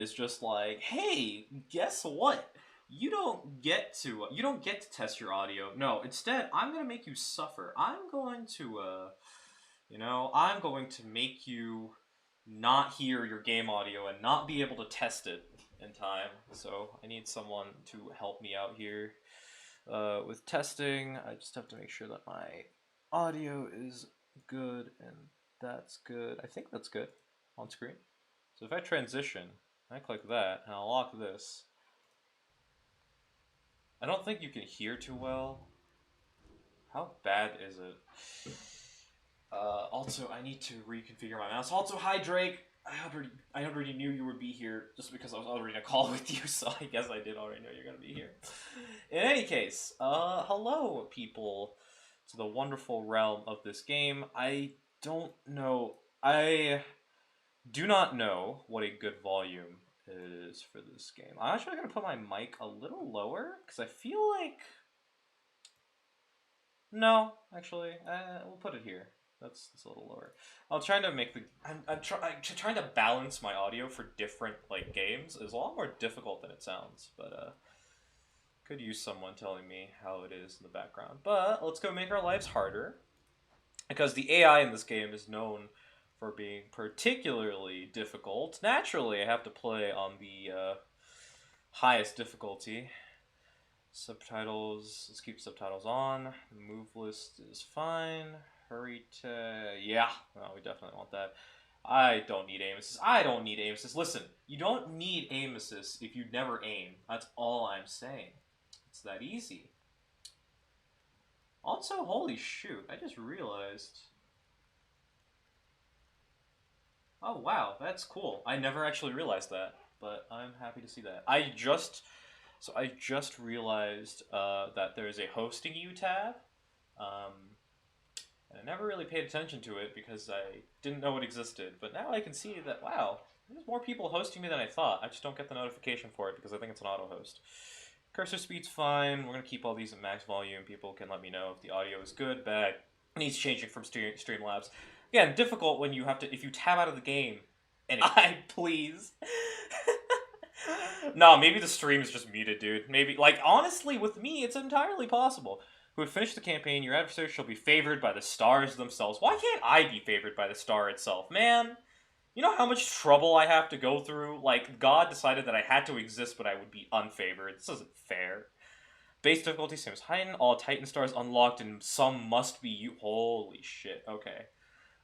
is just like, hey, guess what? You don't get to test your audio. No, instead, I'm gonna make you suffer. I'm going to make you not hear your game audio and not be able to test it in time. So I need someone to help me out here with testing. I just have to make sure that my audio is good, and that's good. I think that's good on screen. So if I transition, I click that, and I'll lock this. I don't think you can hear too well. How bad is it? Also, I need to reconfigure my mouse. Also, hi Drake. I already knew you would be here just because I was already in a call with you, so I guess I did already know you're gonna be here. In any case, hello people to the wonderful realm of this game. I don't know. I do not know what a good volume is for this game. I'm actually gonna put my mic a little lower because I feel like. No, actually, we'll put it here. That's a little lower. I'm trying to make the. I'm trying to balance my audio for different like games. Is a lot more difficult than it sounds, but could use someone telling me how it is in the background. But let's go make our lives harder, because the AI in this game is known for being particularly difficult. Naturally, I have to play on the highest difficulty. Subtitles, let's keep subtitles on. Move list is fine. Hurry to, yeah, no, we definitely want that. I don't need aim assist. I don't need aim assist. Listen, you don't need aim assist if you never aim. That's all I'm saying. It's that easy. Also, holy shoot, I just realized. Oh wow, that's cool. I never actually realized that, but I'm happy to see that. I just realized that there's a hosting you tab, and I never really paid attention to it because I didn't know it existed. But now I can see that, wow, there's more people hosting me than I thought. I just don't get the notification for it because I think it's an auto host. Cursor speed's fine. We're going to keep all these at max volume. People can let me know if the audio is good, bad, needs changing from Streamlabs. Again, difficult when you have to, if you tab out of the game, and I please. No, maybe the stream is just muted, dude. Maybe, like, honestly, with me, it's entirely possible. Who have finished the campaign, your adversary shall be favored by the stars themselves. Why can't I be favored by the star itself? Man, you know how much trouble I have to go through? Like, God decided that I had to exist, but I would be unfavored. This isn't fair. Base difficulty, same as Titan. All Titan stars unlocked, and some must be you. Holy shit, okay.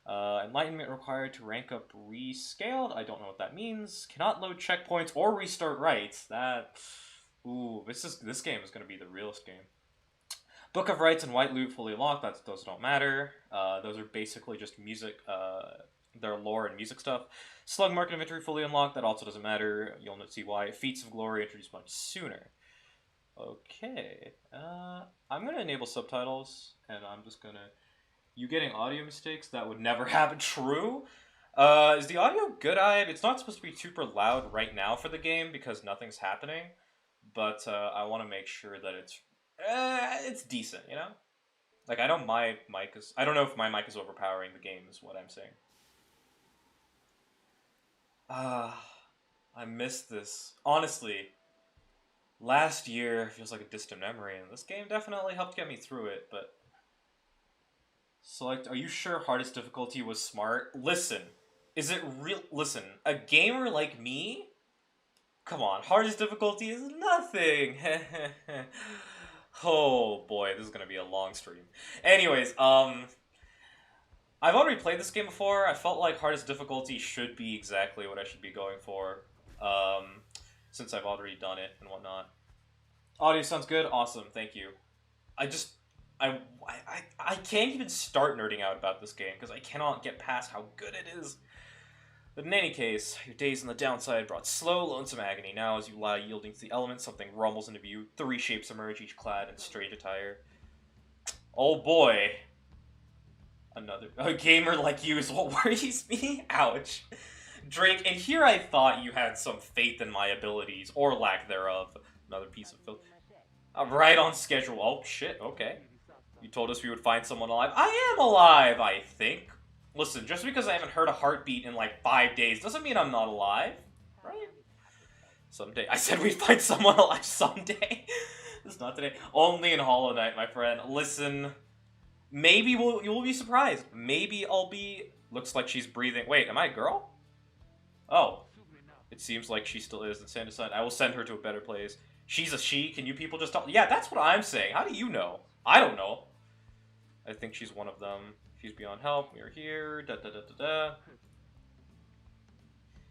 Enlightenment required to rank up rescaled. I don't know what that means. Cannot load checkpoints or restart rights. That. Ooh, this game is going to be the realest game. Book of Rights and White Loot fully unlocked. Those don't matter. Those are basically just music, their lore and music stuff. Slug Market Inventory fully unlocked. That also doesn't matter. You'll see why. Feats of Glory introduced much sooner. Okay. I'm going to enable subtitles, and I'm just going to. You getting audio mistakes? That would never happen. True. Is the audio good? It's not supposed to be super loud right now for the game because nothing's happening, but I want to make sure that it's decent, you know? Like, I know my mic is... I don't know if my mic is overpowering the game is what I'm saying. I missed this. Honestly, last year feels like a distant memory, and this game definitely helped get me through it, but... Select, are you sure hardest difficulty was smart? Listen, is it real? Listen, a gamer like me? Come on, hardest difficulty is nothing. Oh boy, this is gonna be a long stream. Anyways, I've already played this game before. I felt like hardest difficulty should be exactly what I should be going for, since I've already done it and whatnot. Audio sounds good. Awesome, thank you. I can't even start nerding out about this game because I cannot get past how good it is. But in any case, your days on the downside brought slow, lonesome agony. Now, as you lie yielding to the elements, something rumbles into view. 3 shapes emerge, each clad in strange attire. Oh boy. A gamer like you is what worries me? Ouch. Drake, and here I thought you had some faith in my abilities, or lack thereof. Another piece of filth. Right on schedule. Oh, shit, okay. You told us we would find someone alive. I am alive, I think. Listen, just because I haven't heard a heartbeat in like 5 days doesn't mean I'm not alive, right? Someday. I said we'd find someone alive someday. It's not today. Only in Hollow Knight, my friend. Listen, maybe you'll be surprised. Maybe I'll be... Looks like she's breathing. Wait, am I a girl? Oh. It seems like she still is in Santa's side. I will send her to a better place. She's a she. Can you people just talk? Yeah, that's what I'm saying. How do you know? I don't know. I think she's one of them. She's beyond help. We are here. Da da da da da.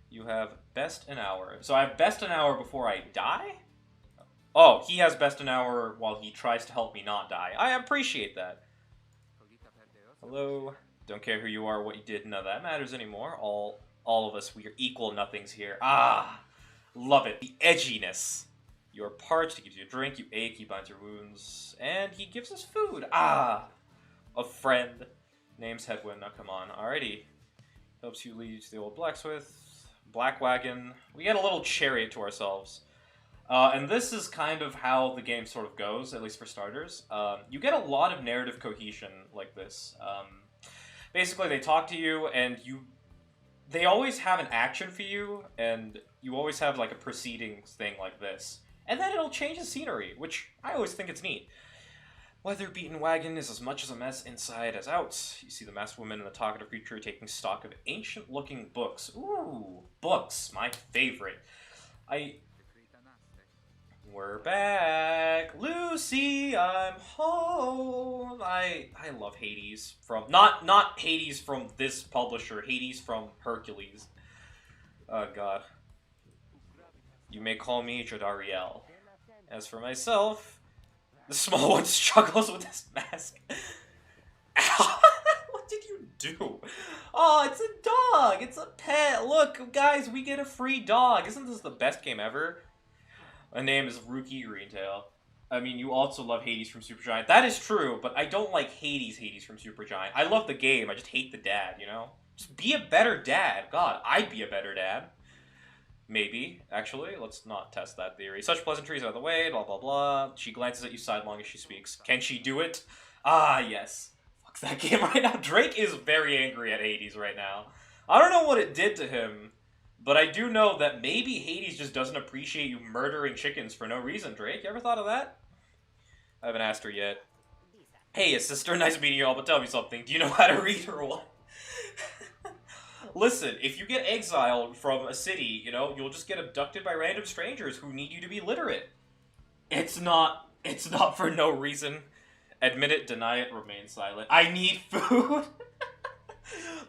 You have best an hour. So I have best an hour before I die? Oh, he has best an hour while he tries to help me not die. I appreciate that. Hello. Don't care who you are, what you did. None of that matters anymore. All of us, we are equal nothings here. Ah, love it. The edginess. You're parched, he gives you a drink, you ache, he binds your wounds, and he gives us food. Ah, a friend. Name's Hedwin. Now come on. Alrighty. Helps you lead to the old blacksmith. Black wagon. We get a little chariot to ourselves. And this is kind of how the game sort of goes, at least for starters. You get a lot of narrative cohesion like this. Basically, they talk to you, and they always have an action for you, and you always have like a preceding thing like this. And then it'll change the scenery, which I always think it's neat. Weather-beaten wagon is as much as a mess inside as out. You see the masked woman and the talkative creature taking stock of ancient-looking books. Ooh, books, my favorite. We're back. Lucy, I'm home. I love Hades from... Not Hades from this publisher. Hades from Hercules. Oh, God. You may call me Jodariel. As for myself, the small one struggles with this mask. What did you do? Oh, it's a dog. It's a pet. Look, guys, we get a free dog. Isn't this the best game ever? My name is Rookie Greentail. I mean, you also love Hades from Supergiant. That is true, but I don't like Hades from Supergiant. I love the game. I just hate the dad, you know? Just be a better dad. God, I'd be a better dad. Maybe, actually. Let's not test that theory. Such pleasantries out of the way, blah, blah, blah. She glances at you sidelong as she speaks. Can she do it? Ah, yes. Fuck that game right now. Drake is very angry at Hades right now. I don't know what it did to him, but I do know that maybe Hades just doesn't appreciate you murdering chickens for no reason, Drake. You ever thought of that? I haven't asked her yet. Hey, sister, nice meeting you all, but tell me something. Do you know how to read or what? Listen, if you get exiled from a city, you know, you'll just get abducted by random strangers who need you to be literate. It's not for no reason. Admit it, deny it, remain silent. I need food.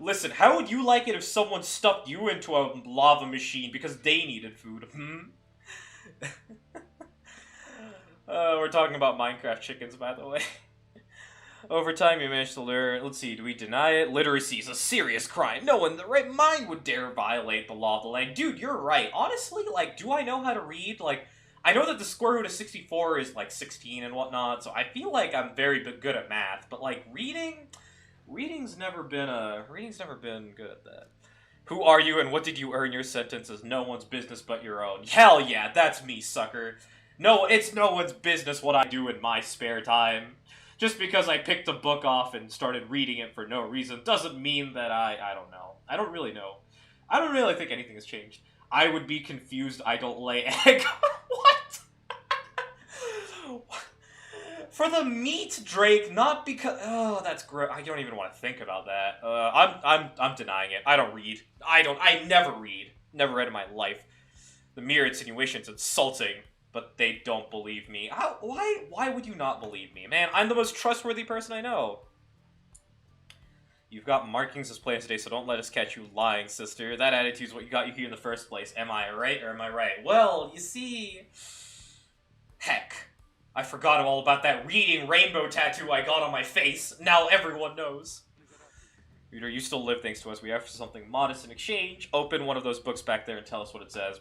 Listen, how would you like it if someone stuffed you into a lava machine because they needed food? We're talking about Minecraft chickens, by the way. Over time, you managed to learn... Let's see, do we deny it? Literacy is a serious crime. No one in the right mind would dare violate the law of the land. Dude, you're right. Honestly, like, do I know how to read? Like, I know that the square root of 64 is, like, 16 and whatnot, so I feel like I'm very good at math. But, like, reading's never been good at that. Who are you and what did you earn your sentence as no one's business but your own? Hell yeah, that's me, sucker. No, it's no one's business what I do in my spare time. Just because I picked a book off and started reading it for no reason doesn't mean that I don't know. I don't really know. I don't really think anything has changed. I would be confused I don't lay egg. What? For the meat, Drake, not because... Oh, that's gross. I don't even want to think about that. I'm denying it. I don't read. I never read. Never read in my life. The mere insinuation's insulting. But they don't believe me. Why would you not believe me? Man, I'm the most trustworthy person I know. You've got markings as plans today, so don't let us catch you lying, sister. That attitude's what got you here in the first place. Am I right or am I right? Well, you see... Heck. I forgot all about that reading rainbow tattoo I got on my face. Now everyone knows. Reader, you still live thanks to us. We asked for something modest in exchange. Open one of those books back there and tell us what it says.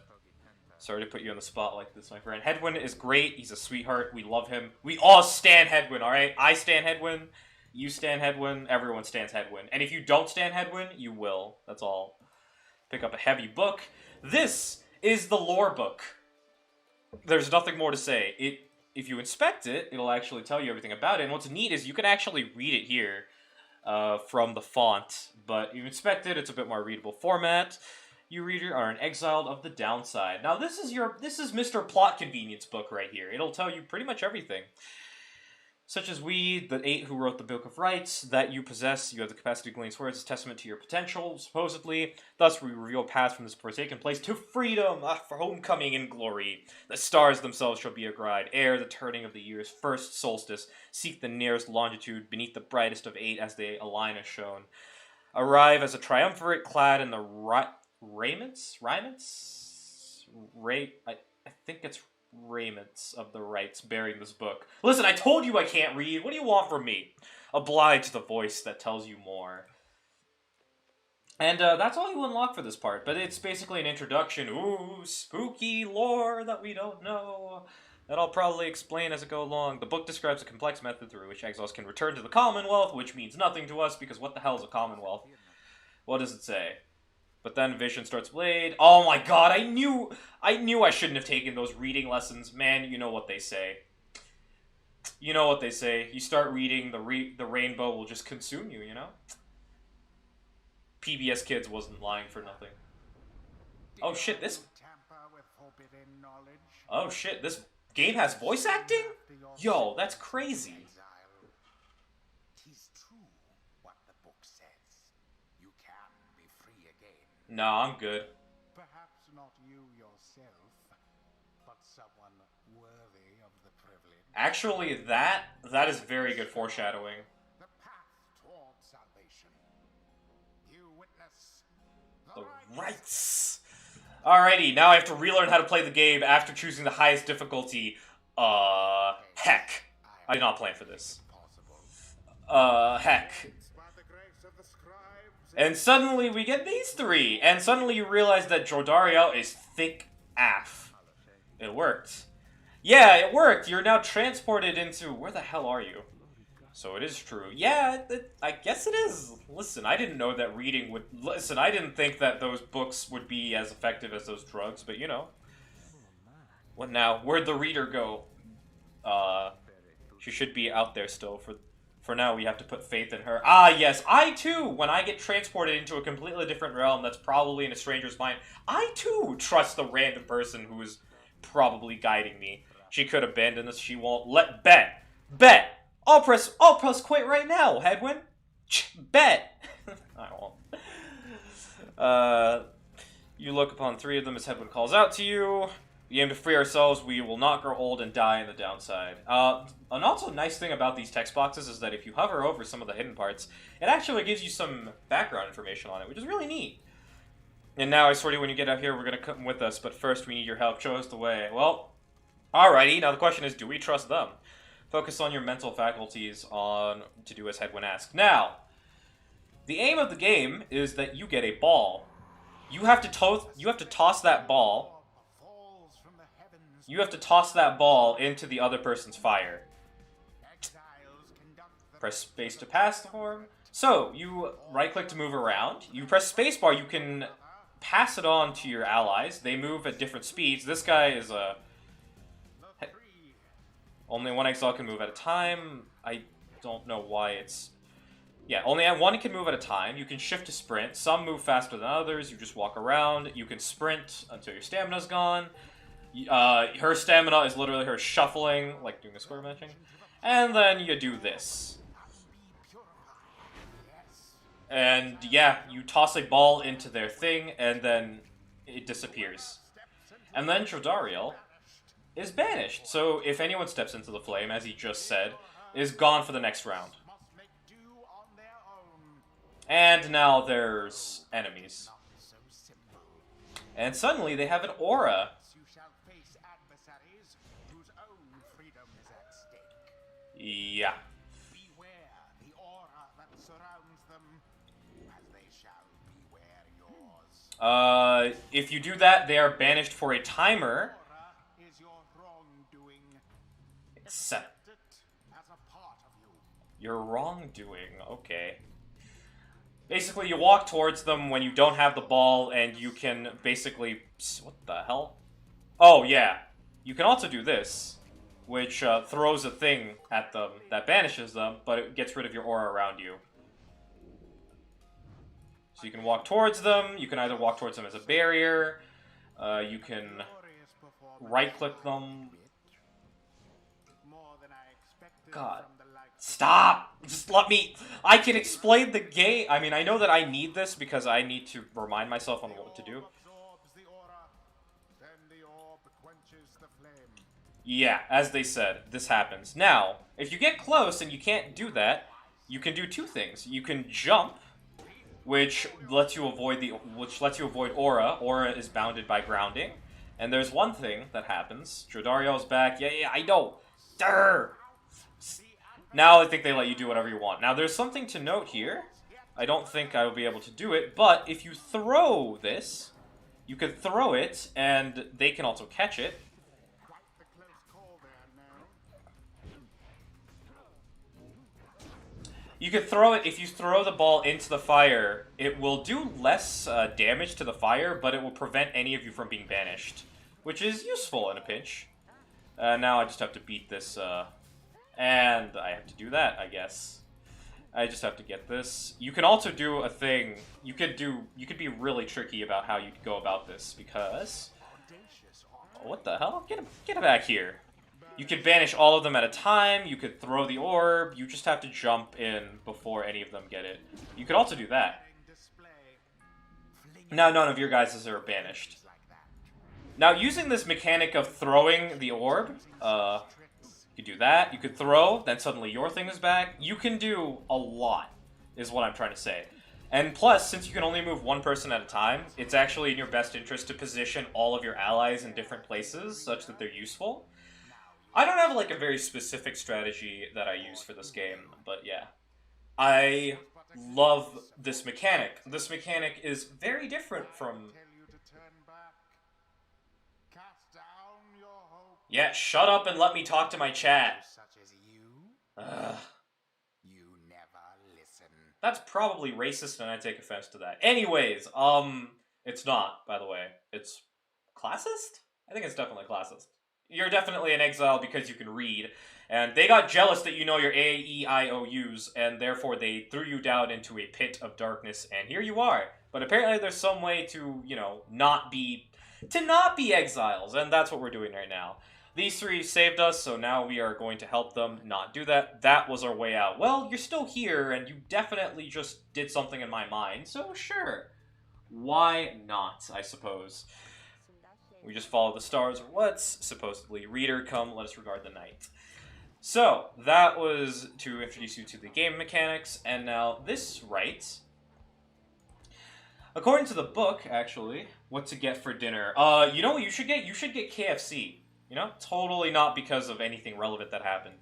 Sorry to put you on the spot like this, my friend. Hedwin is great. He's a sweetheart. We love him. We all stan Hedwin, alright? I stan Hedwin. You stan Hedwin. Everyone stans Hedwin. And if you don't stan Hedwin, you will. That's all. Pick up a heavy book. This is the lore book. There's nothing more to say. If you inspect it, it'll actually tell you everything about it. And what's neat is you can actually read it here from the font. But you inspect it, it's a bit more readable format. You, reader, are an exiled of the downside. Now, this is Mr. Plot Convenience book right here. It'll tell you pretty much everything. Such as we, the 8 who wrote the Book of Rights, that you possess, you have the capacity to glean swords, as testament to your potential, supposedly. Thus, we reveal paths from this forsaken place to freedom, for homecoming and glory. The stars themselves shall be your guide, ere the turning of the year's first solstice. Seek the nearest longitude, beneath the brightest of 8, as they align as shown. Arrive as a triumvirate clad in the raiments? I think it's raiments of the rights bearing this book. Listen, I told you I can't read. What do you want from me? Oblige the voice that tells you more. And that's all you unlock for this part, but it's basically an introduction. Ooh, spooky lore that we don't know. That I'll probably explain as I go along. The book describes a complex method through which exiles can return to the Commonwealth, which means nothing to us, because what the hell is a Commonwealth? What does it say? But then Vision starts Blade. Oh my god, I knew I shouldn't have taken those reading lessons. Man, you know what they say. You know what they say. You start reading, the rainbow will just consume you, you know? PBS Kids wasn't lying for nothing. Oh shit, this... Oh shit, this game has voice acting? Yo, that's crazy. No, I'm good. Perhaps not you yourself, but someone worthy of the privilege. Actually, that is very good foreshadowing. The path toward salvation. You witness The rights. Alrighty, now I have to relearn how to play the game after choosing the highest difficulty. Heck. I did not plan for this. Heck. And suddenly we get these 3, and suddenly you realize that Jordariel is thick AF. It worked. Yeah, it worked! You're now transported into... Where the hell are you? So it is true. Yeah, I guess it is. Listen, I didn't know that reading would... Listen, I didn't think that those books would be as effective as those drugs, but you know. What now? Where'd the reader go? She should be out there still. For now, we have to put faith in her. Ah, yes, I too, when I get transported into a completely different realm that's probably in a stranger's mind, I too trust the random person who is probably guiding me. She could abandon us, she won't. Bet! I'll press quit right now, Hedwin. Bet! I won't. You look upon 3 of them as Hedwin calls out to you. We aim to free ourselves, we will not grow old and die in the downside. An also nice thing about these text boxes is that if you hover over some of the hidden parts, it actually gives you some background information on it, which is really neat. And now, I swear to you, when you get out here, we're going to come with us, but first we need your help. Show us the way. Well, alrighty, now the question is, do we trust them? Focus on your mental faculties to do as Hedwin asks. Now, the aim of the game is that you get a ball. You have to toss that ball. You have to toss that ball into the other person's fire. Press space to pass the form. So, you right-click to move around. You press spacebar, you can pass it on to your allies. They move at different speeds. This guy is a... Only one exile can move at a time. I don't know why it's... Yeah, only one can move at a time. You can shift to sprint. Some move faster than others. You just walk around. You can sprint until your stamina's gone. Her stamina is literally her shuffling, like doing a square matching. And then you do this. And yeah, you toss a ball into their thing, and then it disappears. And then Jordariel is banished. So if anyone steps into the flame, as he just said, is gone for the next round. And now there's enemies. And suddenly they have an aura. Yeah. Beware the aura that surrounds them, as they shall beware yours. If you do that, they are banished for a timer. Aura is your wrongdoing. Accept it as a part of you. Your wrongdoing, okay. Basically, you walk towards them when you don't have the ball, and you can basically... What the hell? Oh, yeah. You can also do this, which throws a thing at them that banishes them, but it gets rid of your aura around you. So you can walk towards them. You can either walk towards them as a barrier. You can right-click them. God. Stop! Just let me... I can explain the game. I mean, I know that I need this because I need to remind myself on what to do. Yeah, as they said, this happens. Now, if you get close and you can't do that, you can do two things. You can jump, which lets you avoid aura. Aura is bounded by grounding. And there's one thing that happens. Jodariel's back. Yeah, I know. Durr! Now I think they let you do whatever you want. Now there's something to note here. I don't think I will be able to do it, but if you throw this, you can throw it, and they can also catch it. You can throw it. If you throw the ball into the fire, it will do less damage to the fire, but it will prevent any of you from being banished, which is useful in a pinch. Now I just have to beat this, and I have to do that, I guess. I just have to get this. You can also do a thing. You could be really tricky about how you go about this, because... Oh, what the hell? Get back here. You could banish all of them at a time, you could throw the orb, you just have to jump in before any of them get it. You could also do that. Now none of your guys are banished. Now using this mechanic of throwing the orb, you could do that, you could throw, then suddenly your thing is back. You can do a lot, is what I'm trying to say. And plus, since you can only move one person at a time, it's actually in your best interest to position all of your allies in different places, such that they're useful. I don't have, like, a very specific strategy that I use for this game, but yeah. I love this mechanic. This mechanic is very different from... Yeah, shut up and let me talk to my chat. That's probably racist and I take offense to that. Anyways, it's not, by the way. It's classist? I think it's definitely classist. You're definitely an exile because you can read, and they got jealous that you know your A, E, I, O, U's, and therefore they threw you down into a pit of darkness, and here you are. But apparently there's some way to, you know, not be exiles, and that's what we're doing right now. These three saved us, so now we are going to help them not do that. That was our way out. Well, you're still here, and you definitely just did something in my mind, so sure. Why not, I suppose. We just follow the stars, or what's supposedly reader, come, let us regard the night. So, that was to introduce you to the game mechanics, and now this writes... According to the book, actually, what to get for dinner. You know what you should get? You should get KFC. You know? Totally not because of anything relevant that happened.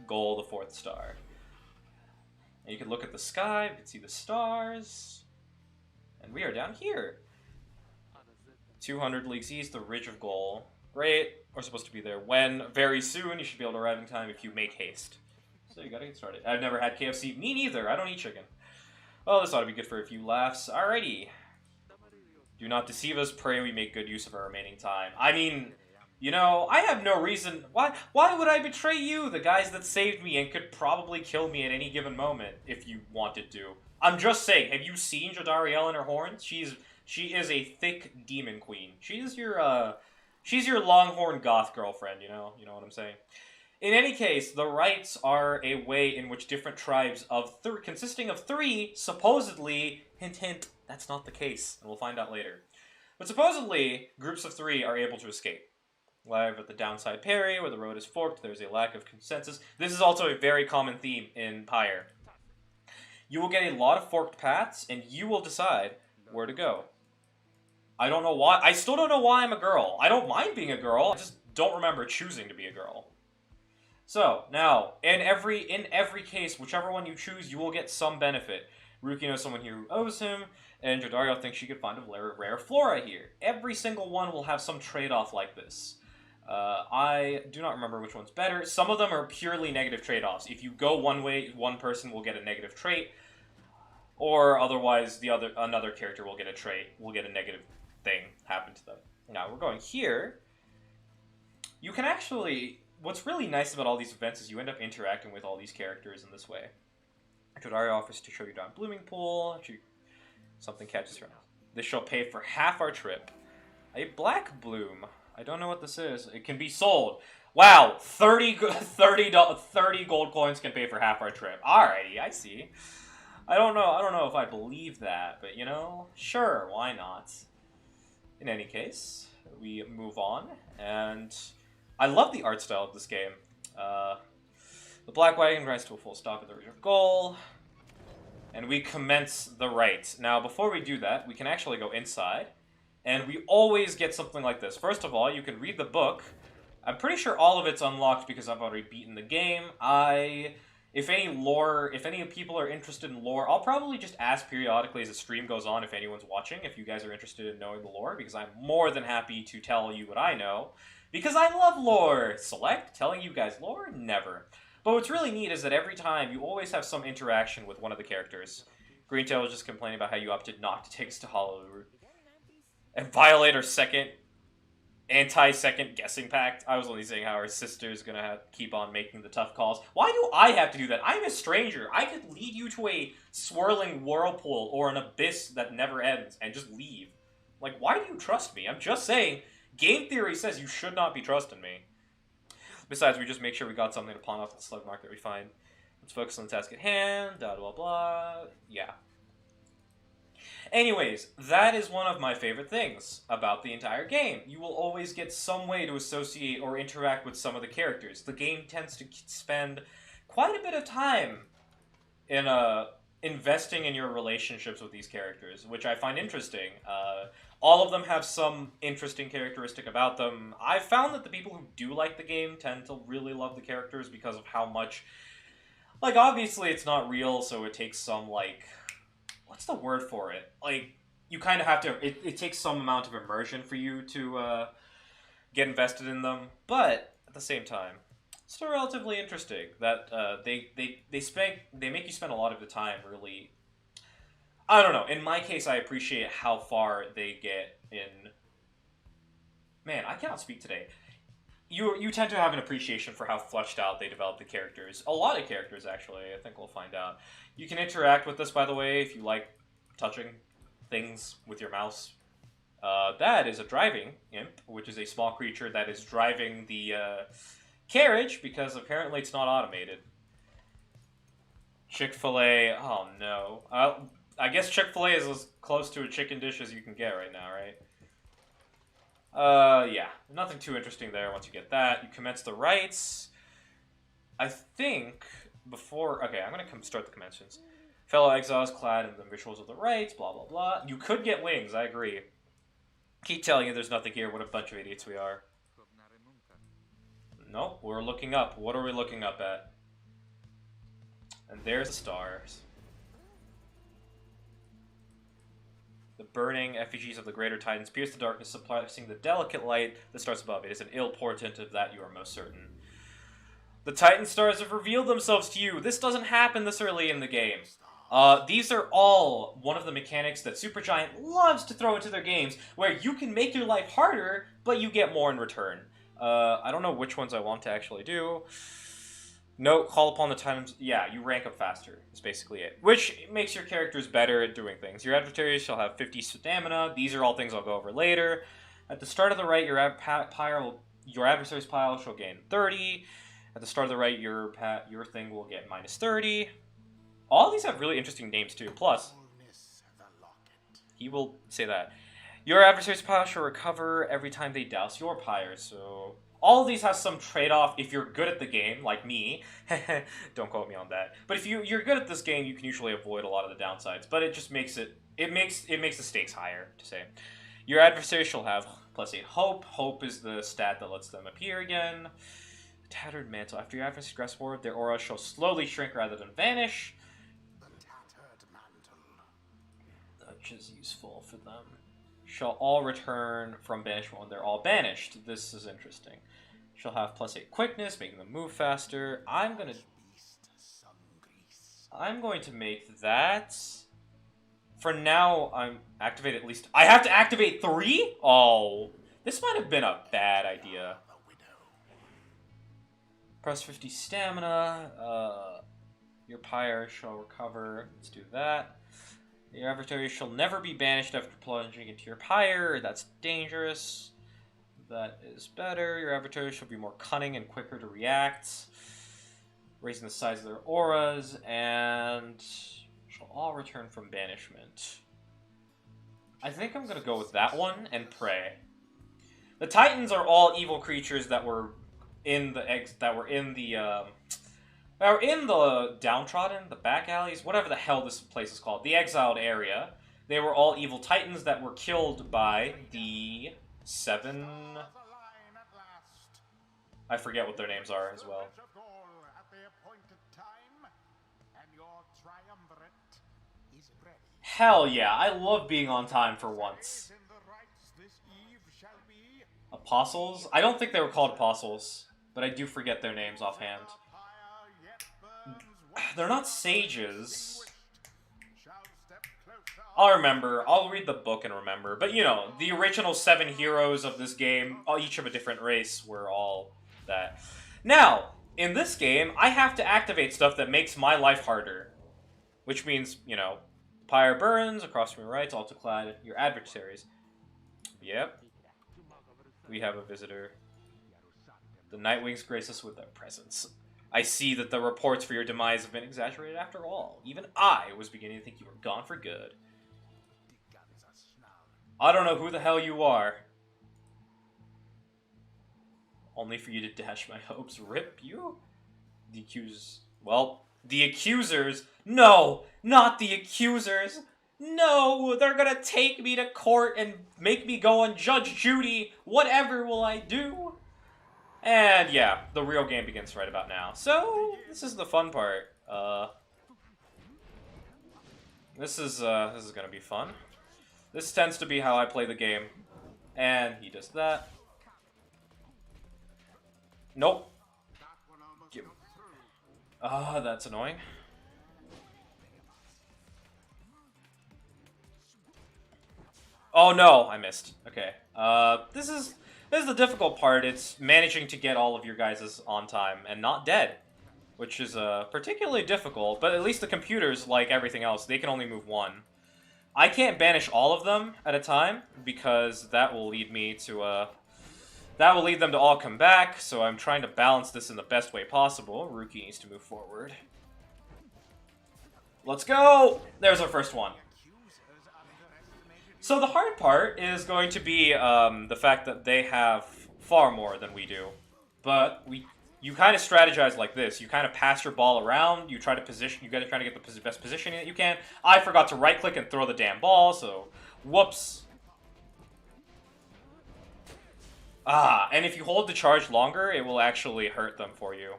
Goal, the 4th star. And you can look at the sky, you can see the stars. And we are down here. 200 leagues east, the Ridge of Goal. Great. We're supposed to be there when? Very soon. You should be able to arrive in time if you make haste. So you gotta get started. I've never had KFC. Me neither. I don't eat chicken. Well, this ought to be good for a few laughs. Alrighty. Do not deceive us. Pray we make good use of our remaining time. I mean, you know, I have no reason. Why would I betray you? The guys that saved me and could probably kill me at any given moment if you wanted to. I'm just saying, have you seen Jodariel and her horns? She is a thick demon queen. She's your longhorn goth girlfriend, you know what I'm saying? In any case, the rites are a way in which different tribes consisting of 3, supposedly, hint hint, that's not the case, and we'll find out later. But supposedly, groups of 3 are able to escape. Live at the downside parry, where the road is forked, there's a lack of consensus. This is also a very common theme in Pyre. You will get a lot of forked paths, and you will decide where to go. I don't know why. I still don't know why I'm a girl. I don't mind being a girl. I just don't remember choosing to be a girl. So, now, in every case, whichever one you choose, you will get some benefit. Ruki knows someone here who owes him, and Jodariel thinks she could find a rare flora here. Every single one will have some trade-off like this. I do not remember which one's better. Some of them are purely negative trade-offs. If you go one way, one person will get a negative trait, or otherwise another character will get a trait, will get a negative thing happen to them. Now, we're going here. You can actually... What's really nice about all these events is you end up interacting with all these characters in this way. Jodariel offers to show you down Blooming Pool. Something catches her. This shall pay for half our trip. A black bloom. I don't know what this is. It can be sold. Wow, 30 gold coins can pay for half our trip. Alrighty, I see. I don't know if I believe that, but you know, sure, why not? In any case, we move on, and I love the art style of this game. The black wagon grinds to a full stop at the original goal, and we commence the right. Now, before we do that, we can actually go inside, and we always get something like this. First of all, you can read the book. I'm pretty sure all of it's unlocked because I've already beaten the game. If any people are interested in lore, I'll probably just ask periodically as the stream goes on if anyone's watching, if you guys are interested in knowing the lore, because I'm more than happy to tell you what I know, because I love lore. Select? Telling you guys lore? Never. But what's really neat is that every time, you always have some interaction with one of the characters. Greentail was just complaining about how you opted not to take us to Hollywood. And violate our anti-second guessing pact. I was only saying how our sister's gonna keep on making the tough calls. Why do I have to do that? I'm a stranger. I could lead you to a swirling whirlpool or an abyss that never ends and just leave. Like, why do you trust me? I'm just saying, game theory says you should not be trusting me. Besides, we just make sure we got something to pawn off the slug market we find. Let's focus on the task at hand, blah blah blah. Yeah. Anyways, that is one of my favorite things about the entire game. You will always get some way to associate or interact with some of the characters. The game tends to spend quite a bit of time in investing in your relationships with these characters, which I find interesting. All of them have some interesting characteristic about them. I've found that the people who do like the game tend to really love the characters because of how much... Like, obviously it's not real, so it takes some, like... What's the word for it? Like, you kind of have to... It takes some amount of immersion for you to get invested in them. But, at the same time, it's still relatively interesting that they make you spend a lot of the time really... I don't know. In my case, I appreciate how far they get in... Man, I cannot speak today. You tend to have an appreciation for how fleshed out they develop the characters. A lot of characters, actually. I think we'll find out. You can interact with this, by the way, if you like touching things with your mouse. That is a driving imp, which is a small creature that is driving the carriage, because apparently it's not automated. Chick-fil-A... Oh, no. I guess Chick-fil-A is as close to a chicken dish as you can get right now, right? Yeah. Nothing too interesting there once you get that. You commence the rites. I think before... Okay, I'm going to start the commencements. Fellow exiles clad in the rituals of the rites, blah, blah, blah. You could get wings, I agree. Keep telling you there's nothing here. What a bunch of idiots we are. Nope, we're looking up. What are we looking up at? And there's the stars. The burning effigies of the greater titans pierce the darkness, supplying the delicate light that starts above. It is an ill portent of that you are most certain. The titan stars have revealed themselves to you. This doesn't happen this early in the game. These are all one of the mechanics that Supergiant loves to throw into their games, where you can make your life harder, but you get more in return. I don't know which ones I want to actually do. No, call upon the titans. Yeah, you rank up faster, is basically it. Which makes your characters better at doing things. Your adversaries shall have 50 stamina. These are all things I'll go over later. At the start of the right, your adversary's pile shall gain 30. At the start of the right, your thing will get minus 30. All these have really interesting names, too. Plus, he will say that. Your adversary's pile shall recover every time they douse your pyre, so... All of these have some trade-off if you're good at the game, like me. Don't quote me on that. But if you're good at this game, you can usually avoid a lot of the downsides. But it just makes it makes the stakes higher, to say. Your adversary shall have +8 hope. Hope is the stat that lets them appear again. Tattered mantle. After your adversary grasps forward, their aura shall slowly shrink rather than vanish. The tattered mantle. Which is useful for them. Shall all return from banishment when they're all banished. This is interesting. Shall have +8 quickness, making them move faster. I'm going to make that. For now, I'm activate at least. I have to activate 3? Oh, this might have been a bad idea. Press 50 stamina. Your pyre shall recover. Let's do that. Your adversary shall never be banished after plunging into your pyre. That's dangerous. That is better. Your adversary shall be more cunning and quicker to react. Raising the size of their auras, and shall all return from banishment. I think I'm gonna go with that one and pray. The Titans are all evil creatures that were in the downtrodden, the back alleys, whatever the hell this place is called, the exiled area. They were all evil Titans that were killed by the 7... I forget what their names are as well. Hell yeah, I love being on time for once. Apostles? I don't think they were called apostles, but I do forget their names offhand. They're not sages. I'll remember. I'll read the book and remember. But, you know, the original 7 heroes of this game, each of a different race, were all that. Now, in this game, I have to activate stuff that makes my life harder. Which means, you know, pyre burns across from your right, also clad your adversaries. Yep. We have a visitor. The Nightwings grace us with their presence. I see that the reports for your demise have been exaggerated after all. Even I was beginning to think you were gone for good. I don't know who the hell you are. Only for you to dash my hopes. Rip you? The accusers... Well, the accusers... No! Not the accusers! No! They're gonna take me to court and make me go on Judge Judy! Whatever will I do? And yeah, the real game begins right about now. So, this is the fun part. This is gonna be fun. This tends to be how I play the game. And he does that. Nope. That's annoying. Oh no, I missed. Okay. This is the difficult part. It's managing to get all of your guys on time and not dead, which is particularly difficult. But at least the computers, like everything else, they can only move one. I can't banish all of them at a time because that will lead me to that will lead them to all come back. So I'm trying to balance this in the best way possible. Rookie needs to move forward. Let's go! There's our first one. So the hard part is going to be the fact that they have far more than we do. But you kind of strategize like this. You kind of pass your ball around. You try to position. You got to try to get the best positioning that you can. I forgot to right-click and throw the damn ball, so whoops. And if you hold the charge longer, it will actually hurt them for you.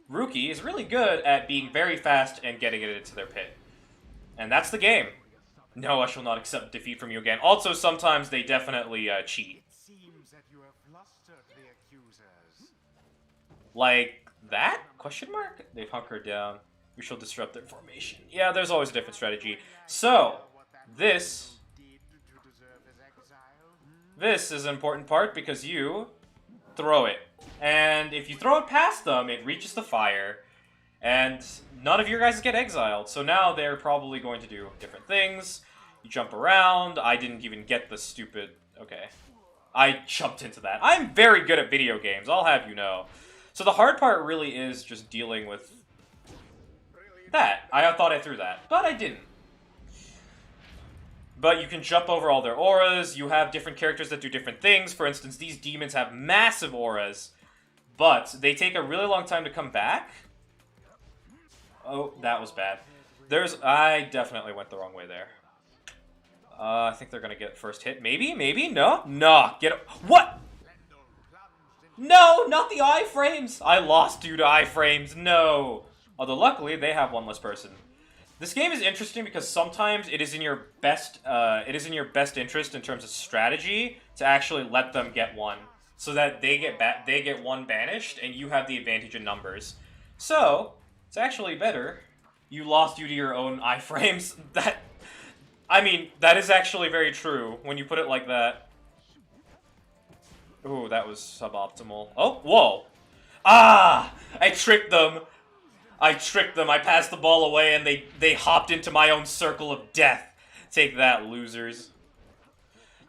Rookie is really good at being very fast and getting it into their pit. And that's the game. No, I shall not accept defeat from you again. Also, sometimes they definitely cheat. Like that? Question mark? They've hunkered down. We shall disrupt their formation. Yeah, there's always a different strategy. So, this is an important part because you throw it. And if you throw it past them, it reaches the fire. And none of your guys get exiled. So now they're probably going to do different things. You jump around. I didn't even get the stupid... Okay. I jumped into that. I'm very good at video games, I'll have you know. So the hard part really is just dealing with that. I thought I threw that, but I didn't. But you can jump over all their auras. You have different characters that do different things. For instance, these demons have massive auras, but they take a really long time to come back. Oh, that was bad. I definitely went the wrong way there. I think they're gonna get first hit. Maybe? No, get it. What? No, not the iframes! I lost due to iframes, no! Although luckily, they have one less person. This game is interesting because sometimes it is in your best interest in terms of strategy to actually let them get one. So that they get one banished, and you have the advantage in numbers. So, it's actually better. You lost due to your own iframes. I mean, that is actually very true when you put it like that. Ooh, that was suboptimal. Oh, whoa. Ah! I tricked them. I tricked them. I passed the ball away, and they hopped into my own circle of death. Take that, losers.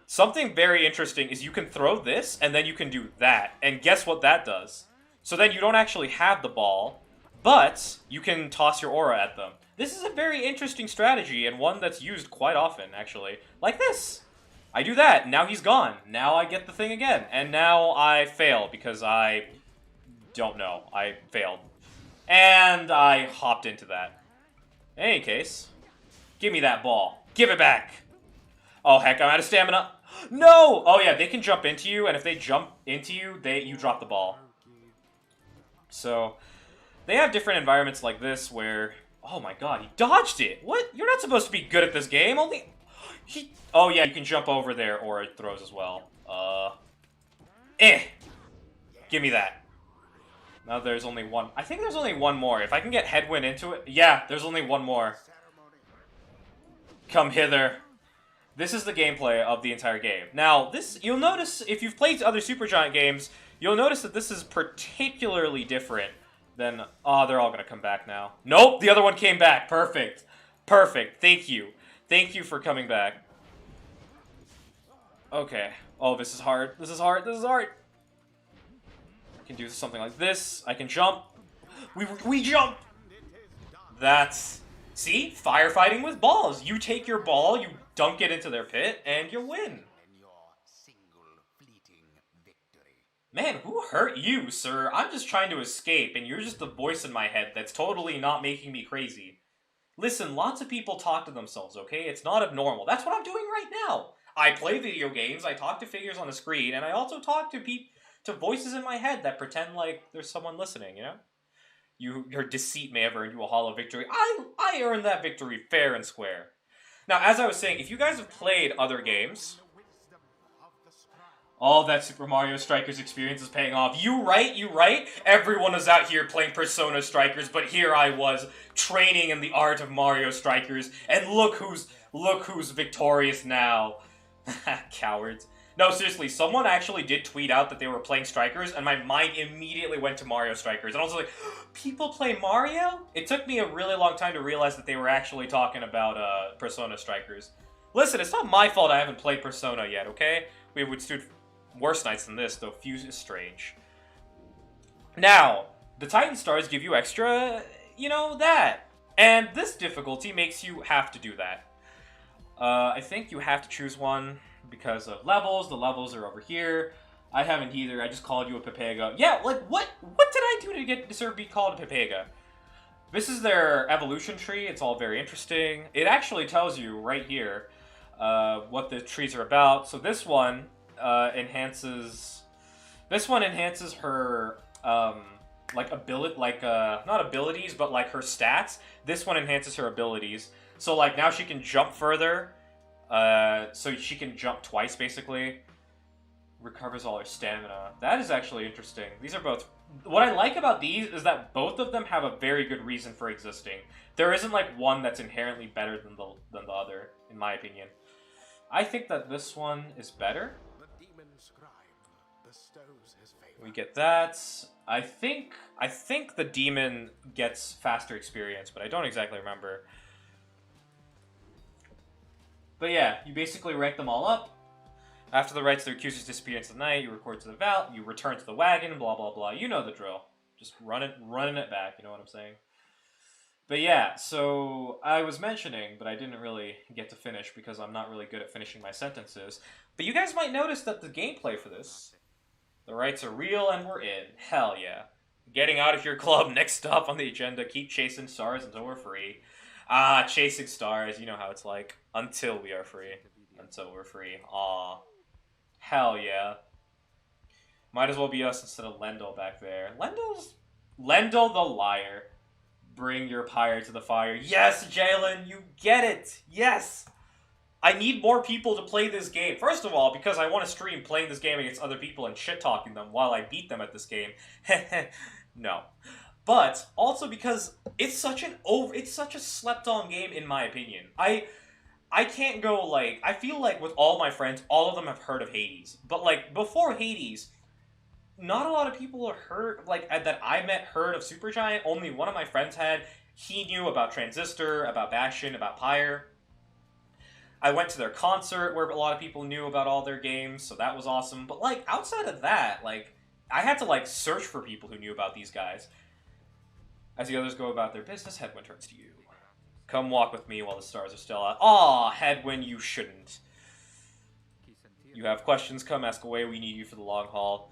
Something very interesting is you can throw this, and then you can do that. And guess what that does? So then you don't actually have the ball, but you can toss your aura at them. This is a very interesting strategy, and one that's used quite often, actually. Like this. I do that, now he's gone. Now I get the thing again. And now I fail, because I don't know. I failed. And I hopped into that. In any case, give me that ball. Give it back. Oh, heck, I'm out of stamina. No! Oh, yeah, they can jump into you, and if they jump into you, you drop the ball. So, they have different environments like this where... Oh my god, he dodged it! What? You're not supposed to be good at this game, only... Oh, yeah, you can jump over there, or it throws as well. Give me that. Now there's only one. I think there's only one more. If I can get Headwind into it... Yeah, there's only one more. Come hither. This is the gameplay of the entire game. Now, this... You'll notice, if you've played other Supergiant games, you'll notice that this is particularly different than... Oh, they're all gonna come back now. Nope, the other one came back. Perfect. Perfect. Thank you. Thank you for coming back. Okay. Oh, this is hard. This is hard. This is hard. I can do something like this. I can jump. We jump! That's... See? Firefighting with balls. You take your ball, you dunk it into their pit, and you win. Man, who hurt you, sir? I'm just trying to escape, and you're just the voice in my head that's totally not making me crazy. Listen, lots of people talk to themselves, okay? It's not abnormal. That's what I'm doing right now. I play video games, I talk to figures on the screen, and I also talk to voices in my head that pretend like there's someone listening, you know? Your deceit may have earned you a hollow victory. I earned that victory fair and square. Now, as I was saying, if you guys have played other games... All that Super Mario Strikers experience is paying off. You right? Everyone is out here playing Persona Strikers, but here I was, training in the art of Mario Strikers, and look who's victorious now. Cowards. No, seriously, someone actually did tweet out that they were playing Strikers, and my mind immediately went to Mario Strikers. And I was like, people play Mario? It took me a really long time to realize that they were actually talking about Persona Strikers. Listen, it's not my fault I haven't played Persona yet, okay? We would stood worse nights than this, though Fuse is strange. Now, the Titan Stars give you extra, you know, that. And this difficulty makes you have to do that. I think you have to choose one because of levels. The levels are over here. I haven't either. I just called you a Pepega. Yeah, like, what did I do to deserve to be called a Pepega? This is their evolution tree. It's all very interesting. It actually tells you right here what the trees are about. So this one enhances her like not abilities, but like her stats. This one enhances her abilities. So like now she can jump further. So she can jump twice basically. Recovers all her stamina. That is actually interesting. These are both... What I like about these is that both of them have a very good reason for existing. There isn't like one that's inherently better than the other, in my opinion. I think that this one is better. The demon scribe bestows his favor. We get that. I think the demon gets faster experience, but I don't exactly remember. But yeah, you basically rank them all up. After the rites, their accusers disappear into the night. You record to the vault. You return to the wagon. Blah blah blah. You know the drill. Just running it back. You know what I'm saying? But yeah, so I was mentioning, but I didn't really get to finish because I'm not really good at finishing my sentences. But you guys might notice that the gameplay for this, the rites are real and we're in. Hell yeah. Getting out of your club. Next up on the agenda. Keep chasing stars until we're free. Chasing stars. You know how it's like. Until we are free. Until we're free. Aw. Hell yeah. Might as well be us instead of Lendl back there. Lendl the liar. Bring your pyre to the fire. Yes, Jalen, you get it. Yes. I need more people to play this game. First of all, because I want to stream playing this game against other people and shit-talking them while I beat them at this game. No. But also because it's such a slept-on game in my opinion. I can't go, like... I feel like with all my friends, all of them have heard of Hades. But, like, before Hades, not a lot of people are heard, like, that I met heard of Supergiant. Only one of my friends had. He knew about Transistor, about Bastion, about Pyre. I went to their concert where a lot of people knew about all their games, so that was awesome. But, like, outside of that, like, I had to, like, search for people who knew about these guys. As the others go about their business, Headwind turns to you. Come walk with me while the stars are still out. Aw, Headwind, you shouldn't. You have questions, come ask away. We need you for the long haul.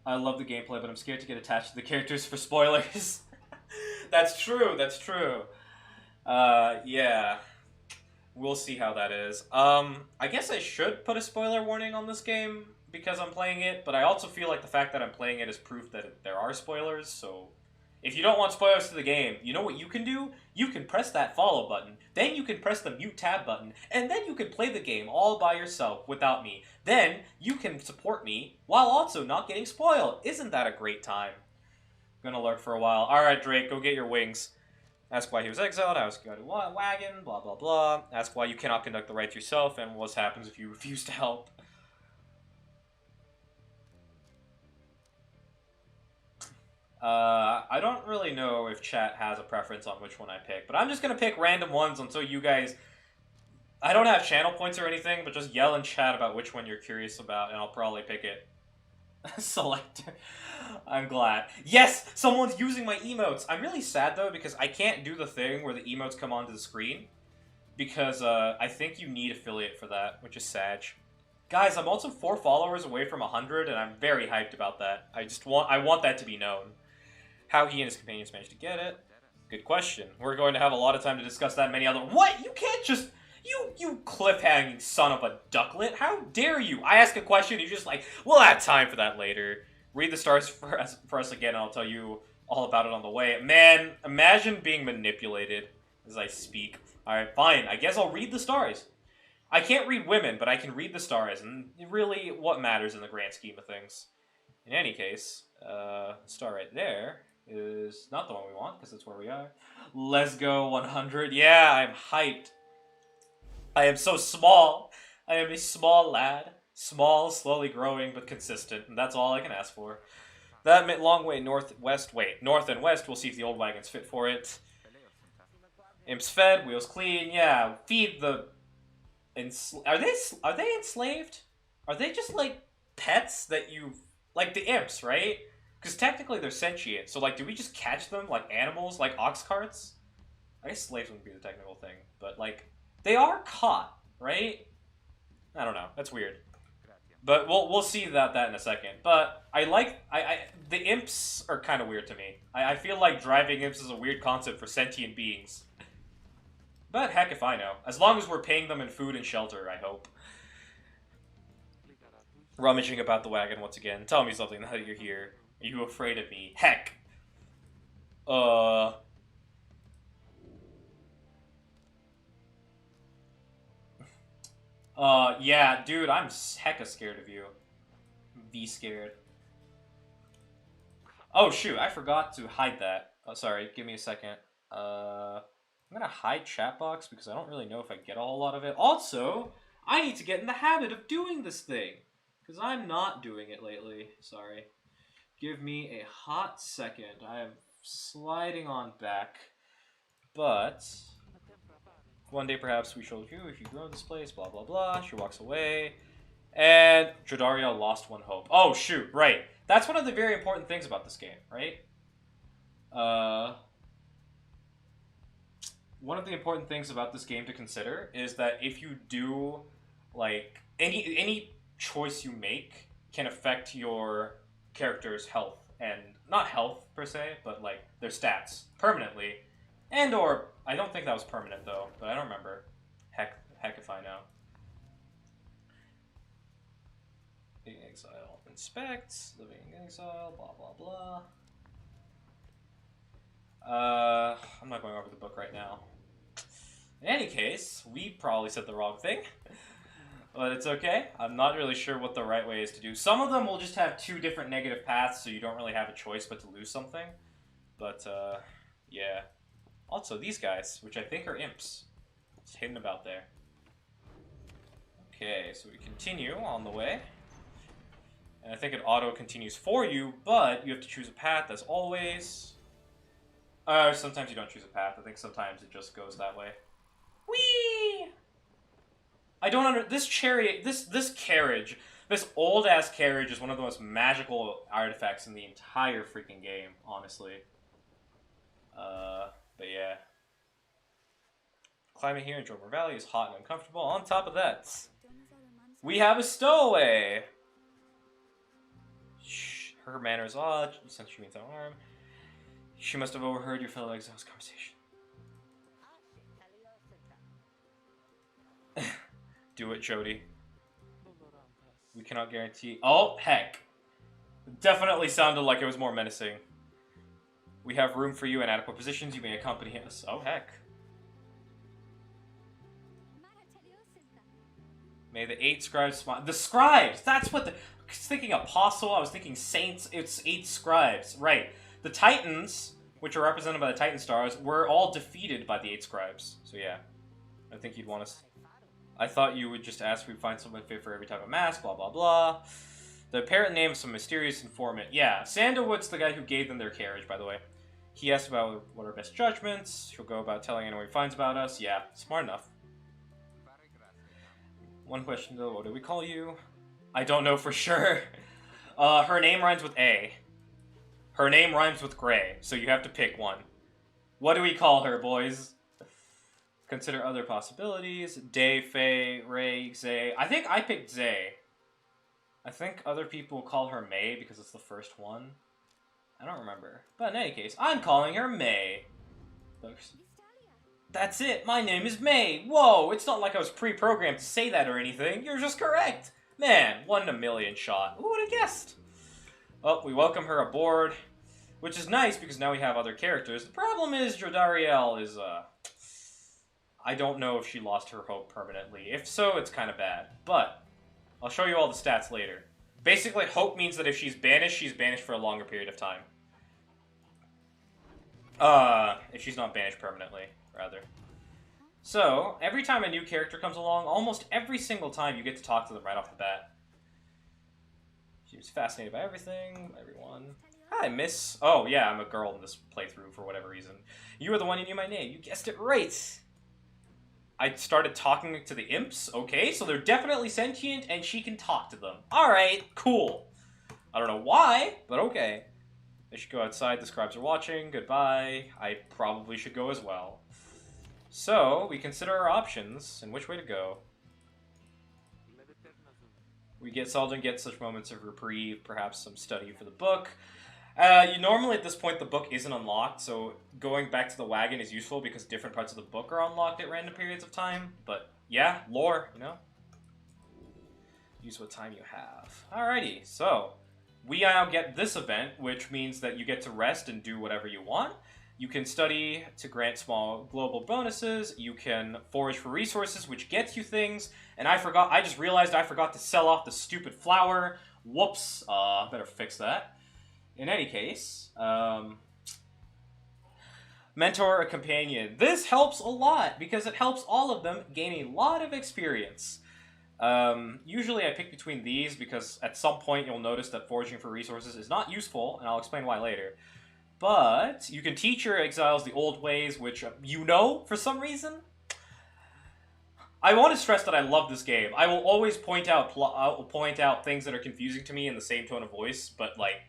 I love the gameplay, but I'm scared to get attached to the characters for spoilers. That's true, that's true. Yeah. We'll see how that is. I guess I should put a spoiler warning on this game because I'm playing it, but I also feel like the fact that I'm playing it is proof that there are spoilers, so... If you don't want spoilers to the game, you know what you can do? You can press that follow button, then you can press the mute tab button, and then you can play the game all by yourself without me. Then you can support me while also not getting spoiled. Isn't that a great time? Gonna lurk for a while. Alright, Drake, go get your wings. Ask why he was exiled, ask you got a wagon, blah blah blah. Ask why you cannot conduct the rites yourself, and what happens if you refuse to help. I don't really know if chat has a preference on which one I pick, but I'm just gonna pick random ones until you guys... I don't have channel points or anything, but just yell in chat about which one you're curious about, and I'll probably pick it. Selector. I'm glad. Yes! Someone's using my emotes! I'm really sad, though, because I can't do the thing where the emotes come onto the screen. Because, I think you need affiliate for that, which is sad. Guys, I'm also 4 followers away from 100, and I'm very hyped about that. I want that to be known. How he and his companions managed to get it? Good question. We're going to have a lot of time to discuss that and many other... What? You can't just... You cliff-hanging son of a ducklet. How dare you? I ask a question, you're just like, we'll have time for that later. Read the stars for us again, and I'll tell you all about it on the way. Man, imagine being manipulated as I speak. Alright, fine. I guess I'll read the stars. I can't read women, but I can read the stars, and really, what matters in the grand scheme of things? In any case, star right there is not the one we want, because that's where we are. Let's go, 100. Yeah, I'm hyped. I am so small. I am a small lad. Small, slowly growing, but consistent, and that's all I can ask for. That meant long way northwest. Wait, north and west. We'll see if the old wagon's fit for it. Imps fed, wheels clean. Yeah, feed the... Are they enslaved? Are they just, like, pets that you... Like, the imps, right? Because technically they're sentient, so, like, do we just catch them like animals, like ox carts? I guess slaves wouldn't be the technical thing, but, like... They are caught, right? I don't know. That's weird. But we'll see that in a second. But the imps are kind of weird to me. I feel like driving imps is a weird concept for sentient beings. But heck if I know. As long as we're paying them in food and shelter, I hope. Rummaging about the wagon once again. Tell me something now that you're here. Are you afraid of me? Heck. Yeah, dude, I'm hecka scared of you. Be scared. Oh, shoot, I forgot to hide that. Oh, sorry, give me a second. I'm gonna hide chat box because I don't really know if I get a whole lot of it. Also, I need to get in the habit of doing this thing. Because I'm not doing it lately. Sorry. Give me a hot second. I am sliding on back. But... One day perhaps we shall view if you grow in this place, blah blah blah. She walks away. And Jodaria lost one hope. Oh shoot, right. That's one of the very important things about this game, right? One of the important things about this game to consider is that if you do, like, any choice you make can affect your character's health. And not health, per se, but, like, their stats permanently. And or... I don't think that was permanent, though, but I don't remember. Heck if I know. Being exile. Inspect. Living in exile. Blah, blah, blah. I'm not going over the book right now. In any case, we probably said the wrong thing. But it's okay. I'm not really sure what the right way is to do. Some of them will just have 2 different negative paths, so you don't really have a choice but to lose something. But, yeah. Also, these guys, which I think are imps. Just hidden about there. Okay, so we continue on the way. And think it auto continues for you, but you have to choose a path as always. Sometimes you don't choose a path. I think sometimes it just goes that way. Whee! I don't this chariot, this carriage, this old ass carriage is one of the most magical artifacts in the entire freaking game, honestly. But yeah. Climate here in Joker Valley is hot and uncomfortable. On top of that, we have a stowaway. Shh, her manner is odd since she means no harm. She must have overheard your fellow exiles' conversation. Do it, Jody. We cannot guarantee. Oh, heck. Definitely sounded like it was more menacing. We have room for you in adequate positions. You may accompany us. Oh, heck. May the 8 scribes smile. The scribes! That's what the... I was thinking apostle, I was thinking saints. It's 8 scribes. Right. The Titans, which are represented by the Titan stars, were all defeated by the 8 scribes. So yeah. I think you'd want us... I thought you would just ask if we find someone fit for every type of mask, blah, blah, blah. The apparent name of some mysterious informant. Yeah, Sandalwood's the guy who gave them their carriage, by the way. He asked about what are best judgments. He'll go about telling anyone he finds about us. Yeah, smart enough. One question, though. What do we call you? I don't know for sure. Her name rhymes with A. Her name rhymes with Gray, so you have to pick one. What do we call her, boys? Consider other possibilities. Day, Faye, Ray, Zay. I think I picked Zay. I think other people call her May because it's the first one. I don't remember. But in any case, I'm calling her May. That's it. My name is May. Whoa, it's not like I was pre-programmed to say that or anything. You're just correct. Man, 1 in a million shot. Who would have guessed? Oh, we welcome her aboard, which is nice because now we have other characters. The problem is Jodariel is, I don't know if she lost her hope permanently. If so, it's kind of bad. But I'll show you all the stats later. Basically, hope means that if she's banished for a longer period of time. If she's not banished permanently, rather. So, every time a new character comes along, almost every single time you get to talk to them right off the bat. She was fascinated by everything, everyone. Hi, miss. Oh, yeah, I'm a girl in this playthrough for whatever reason. You were the one who knew my name. You guessed it right. I started talking to the imps. Okay, so they're definitely sentient and she can talk to them. Alright, cool. I don't know why, but okay. I should go outside. The scribes are watching. Goodbye. I probably should go as well. So, we consider our options and which way to go. We seldom get such moments of reprieve, perhaps some study for the book. Normally at this point the book isn't unlocked, so going back to the wagon is useful because different parts of the book are unlocked at random periods of time. But yeah, lore, you know? Use what time you have. Alrighty, so we now get this event, which means that you get to rest and do whatever you want. You can study to grant small global bonuses. You can forage for resources, which gets you things. And I just realized I forgot to sell off the stupid flower. Whoops. Better fix that. In any case, mentor a companion. This helps a lot because it helps all of them gain a lot of experience. Usually I pick between these because at some point you'll notice that foraging for resources is not useful, and I'll explain why later. But you can teach your exiles the old ways, which you know for some reason. I want to stress that I love this game. I will always point out things that are confusing to me in the same tone of voice, but like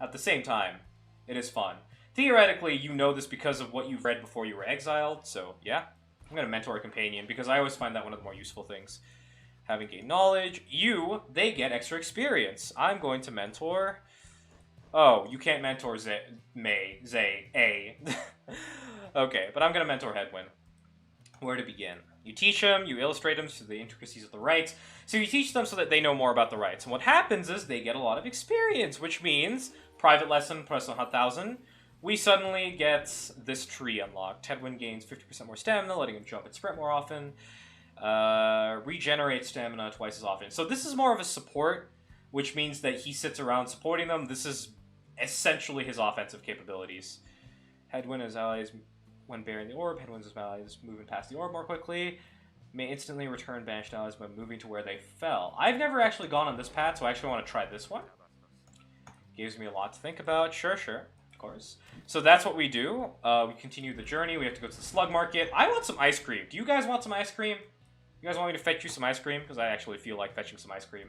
at the same time, it is fun. Theoretically, you know this because of what you've read before you were exiled, so yeah. I'm going to mentor a companion because I always find that one of the more useful things. Having gained knowledge, they get extra experience. I'm going to mentor... Oh, you can't mentor Zay. Okay, but I'm going to mentor Hedwyn. Where to begin? You teach them, you illustrate them to the intricacies of the rites. So you teach them so that they know more about the rites. And what happens is they get a lot of experience, which means private lesson plus 1,000. We suddenly get this tree unlocked. Hedwyn gains 50% more stamina, letting him jump and sprint more often. Regenerate stamina twice as often. So this is more of a support, which means that he sits around supporting them. This is essentially his offensive capabilities. Hedwyn and his allies, when bearing the orb, Hedwyn's allies moving past the orb more quickly, may instantly return banished allies by moving to where they fell. I've never actually gone on this path, so I actually want to try this one. Gives me a lot to think about. Sure, of course. So that's what we do. We continue the journey. We have to go to the slug market. I want some ice cream. Do you guys want some ice cream? You guys want me to fetch you some ice cream? Because I actually feel like fetching some ice cream.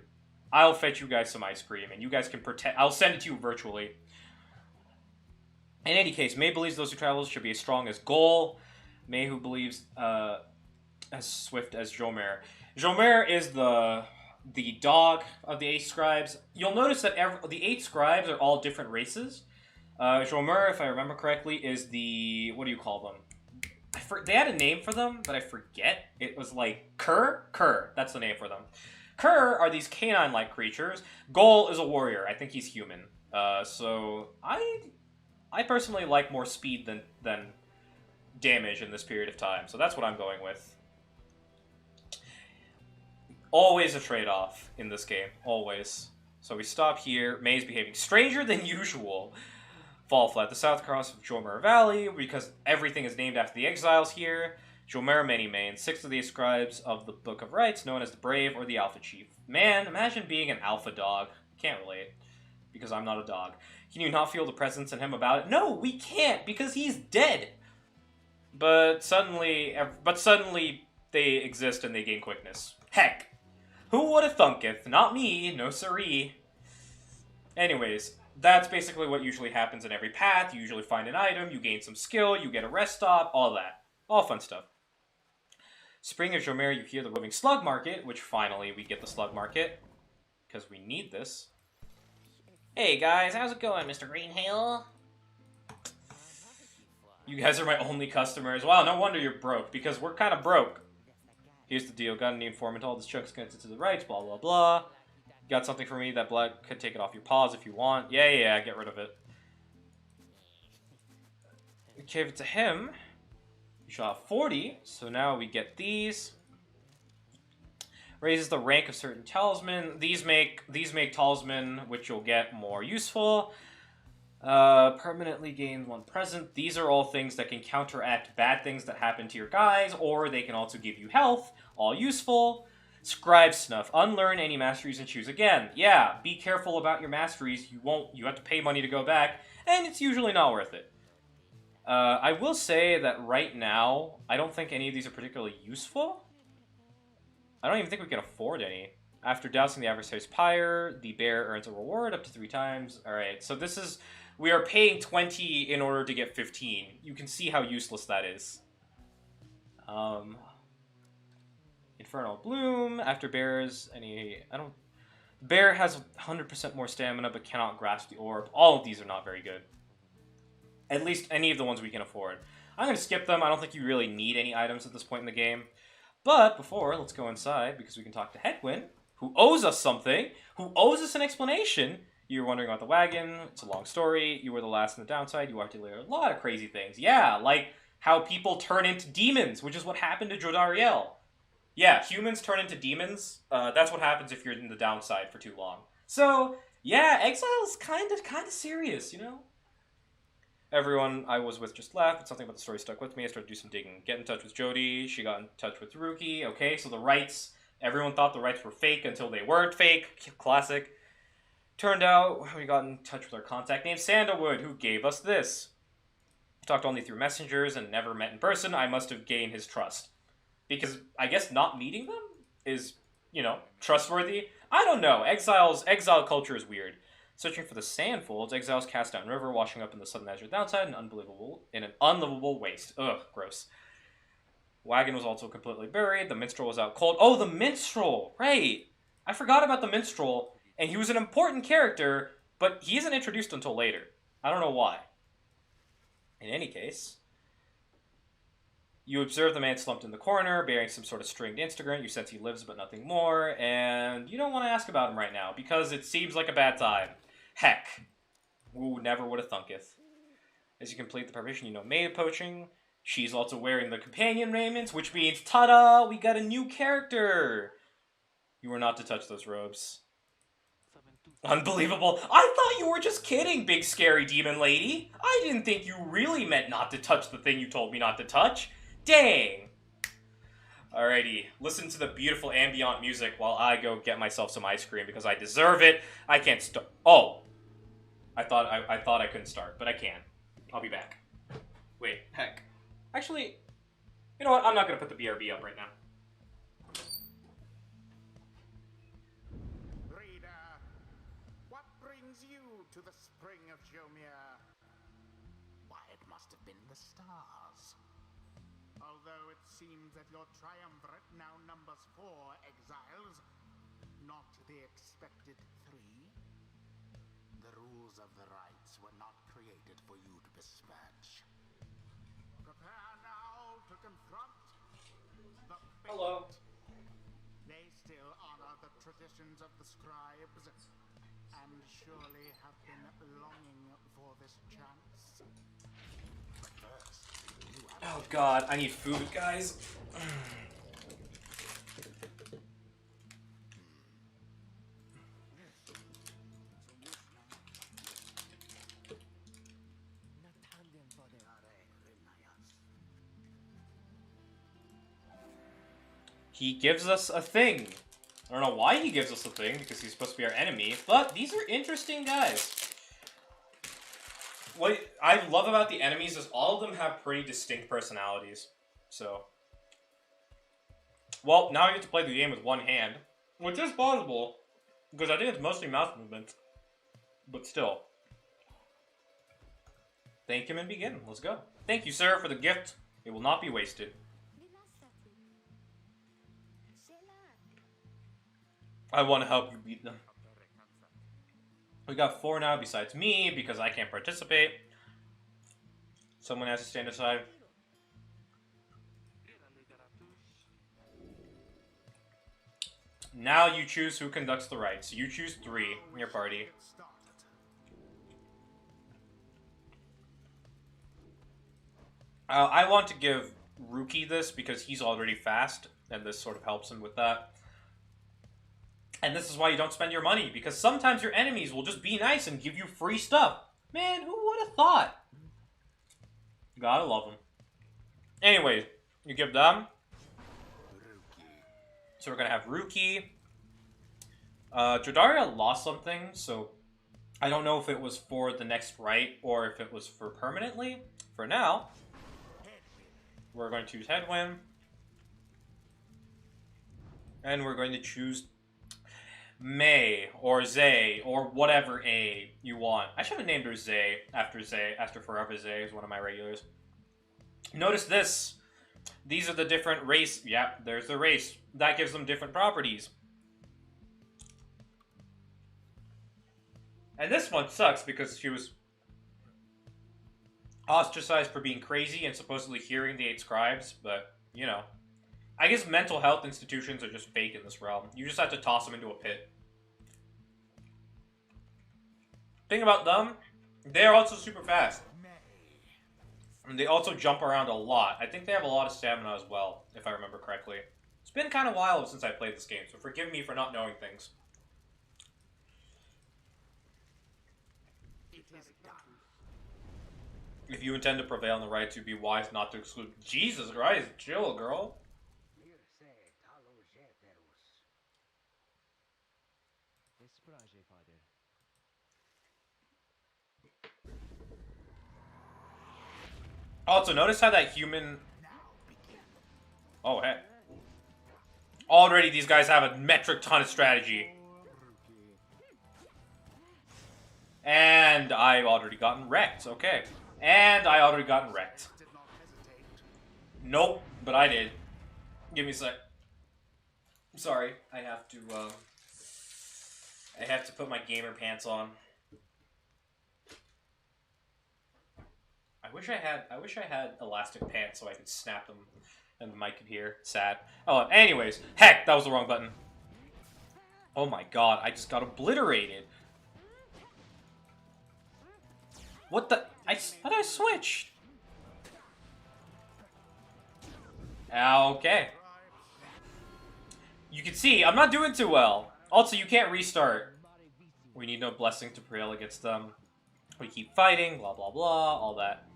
I'll fetch you guys some ice cream, and you guys can pretend. I'll send it to you virtually. In any case, May believes those who travel should be as strong as Gol. May who believes as swift as Jomer. Jomer is the dog of the 8 scribes. You'll notice that the 8 scribes are all different races. Jomer, if I remember correctly, is the... What do you call them? They had a name for them, but I forget. It was like Cur? Cur. That's the name for them. Cur are these canine-like creatures. Gol is a warrior. I think he's human. So I personally like more speed than damage in this period of time. So that's what I'm going with. Always a trade-off in this game. Always. So we stop here. May's behaving stranger than usual. Fall flat. The south cross of Jomer Valley, because everything is named after the exiles here. Jomer many main. 6 of the scribes of the Book of Rites, known as the Brave or the Alpha Chief. Man, imagine being an alpha dog. Can't relate, because I'm not a dog. Can you not feel the presence in him about it? No, we can't, because he's dead. But suddenly they exist and they gain quickness. Heck. Who would have thunketh? Not me, no siree. Anyways, that's basically what usually happens in every path. You usually find an item, you gain some skill, you get a rest stop, all that. All fun stuff. Spring of Jomer, you hear the roving slug market, which finally we get the slug market, because we need this. Hey guys, how's it going, Mr. Greenhill? You guys are my only customers. Wow, no wonder you're broke, because we're kind of broke. Here's the deal. Got any informant. All this chuck's connected to the rights. Blah, blah, blah. Got something for me. That blood could take it off your paws if you want. Yeah, get rid of it. We gave it to him. You shall have 40. So now we get these. Raises the rank of certain talisman. These make talisman, which you'll get more useful. Permanently gain 1 present. These are all things that can counteract bad things that happen to your guys, or they can also give you health. All useful. Scribe Snuff. Unlearn any masteries and choose again. Yeah, be careful about your masteries. You have to pay money to go back, and it's usually not worth it. I will say that right now, I don't think any of these are particularly useful. I don't even think we can afford any. After dousing the adversary's pyre, the bear earns a reward up to 3 times. Alright, so this is... We are paying 20 in order to get 15. You can see how useless that is. Infernal Bloom. After bears, Bear has 100% more stamina, but cannot grasp the orb. All of these are not very good. At least any of the ones we can afford. I'm going to skip them. I don't think you really need any items at this point in the game. But before, let's go inside, because we can talk to Hedwyn, who owes us something, who owes us an explanation. You're wondering about the wagon. It's a long story. You were the last in the downside. You articulated a lot of crazy things. Yeah, like how people turn into demons, which is what happened to Jodariel. Yeah, humans turn into demons. That's what happens if you're in the downside for too long. So, yeah, Exile's kind of serious, you know? Everyone I was with just left, but something about the story stuck with me. I started to do some digging. Get in touch with Jody. She got in touch with Ruki. Okay, so the rights. Everyone thought the rights were fake until they weren't fake. Classic. Turned out we got in touch with our contact named Sandalwood, who gave us this. Talked only through messengers and never met in person. I must have gained his trust. Because I guess not meeting them is, you know, trustworthy. I don't know. Exile culture is weird. Searching for the sandfolds, exiles cast down river, washing up in the southern azure downside, in an unlivable waste. Ugh, gross. Wagon was also completely buried. The minstrel was out cold. Oh, the minstrel! Right! I forgot about the minstrel, and he was an important character, but he isn't introduced until later. I don't know why. In any case, you observe the man slumped in the corner, bearing some sort of stringed instrument. You sense he lives, but nothing more, and you don't want to ask about him right now, because it seems like a bad time. Heck. Ooh, never would have thunketh. As you complete the preparation, you know May poaching. She's also wearing the companion raiments, which means, ta-da, we got a new character! You were not to touch those robes. Unbelievable. I thought you were just kidding, big scary demon lady. I didn't think you really meant not to touch the thing you told me not to touch. Dang. Alrighty, listen to the beautiful ambient music while I go get myself some ice cream because I deserve it. I can't stop. Oh. I thought I couldn't start, but I can. I'll be back. Wait, heck. Actually, you know what? I'm not gonna put the BRB up right now. Reader, what brings you to the spring of Jomir? Why, it must have been the stars. Although it seems that your triumvirate now numbers 4 exiles, not the expected 3. The rules of the rites were not created for you to besmirch. Prepare now to confront the fate. Hello. They still honor the traditions of the scribes, and surely have been longing for this chance. But first, you have Oh god, I need food, guys. He gives us a thing. I don't know why he gives us a thing, because he's supposed to be our enemy, but these are interesting guys. What I love about the enemies is all of them have pretty distinct personalities. So, well, now I get to play the game with one hand, which is possible, because I think it's mostly mouse movement. But still. Thank him and begin. Let's go. Thank you, sir, for the gift. It will not be wasted. I want to help you beat them. We got 4 now besides me, because I can't participate. Someone has to stand aside. Now you choose who conducts the rites. You choose 3 in your party. I want to give Rookie this because he's already fast, and this sort of helps him with that. And this is why you don't spend your money, because sometimes your enemies will just be nice and give you free stuff. Man, who would have thought? Gotta love them. Anyway, you give them. So we're gonna have Rookie. Dradaria lost something, so I don't know if it was for the next rite or if it was for permanently. For now, we're going to choose Headwind. And we're going to choose May or Zay or whatever A you want. I should have named her Zay after Forever Zay is one of my regulars. Notice this. These are the different race. Yeah, there's the race. That gives them different properties. And this one sucks because she was ostracized for being crazy and supposedly hearing the 8 scribes, but, you know. I guess mental health institutions are just fake in this realm. You just have to toss them into a pit. Thing about them, they're also super fast. And they also jump around a lot. I think they have a lot of stamina as well, if I remember correctly. It's been kind of a while since I played this game, so forgive me for not knowing things. If you intend to prevail in the rights, you'd be wise not to exclude. Jesus Christ, chill, girl. Also, notice how that human... Oh, heck. Already these guys have a metric ton of strategy. And I've already gotten wrecked. Okay. And I already gotten wrecked. Nope, but I did. Give me a sec. Sorry, I have to put my gamer pants on. I wish I had elastic pants so I could snap them and the mic could hear. Sad. Oh, anyways. Heck, that was the wrong button. Oh my god, I just got obliterated. What the? I thought I switched. Okay. You can see, I'm not doing too well. Also, you can't restart. We need no blessing to prevail against them. We keep fighting, blah, blah, blah, all that.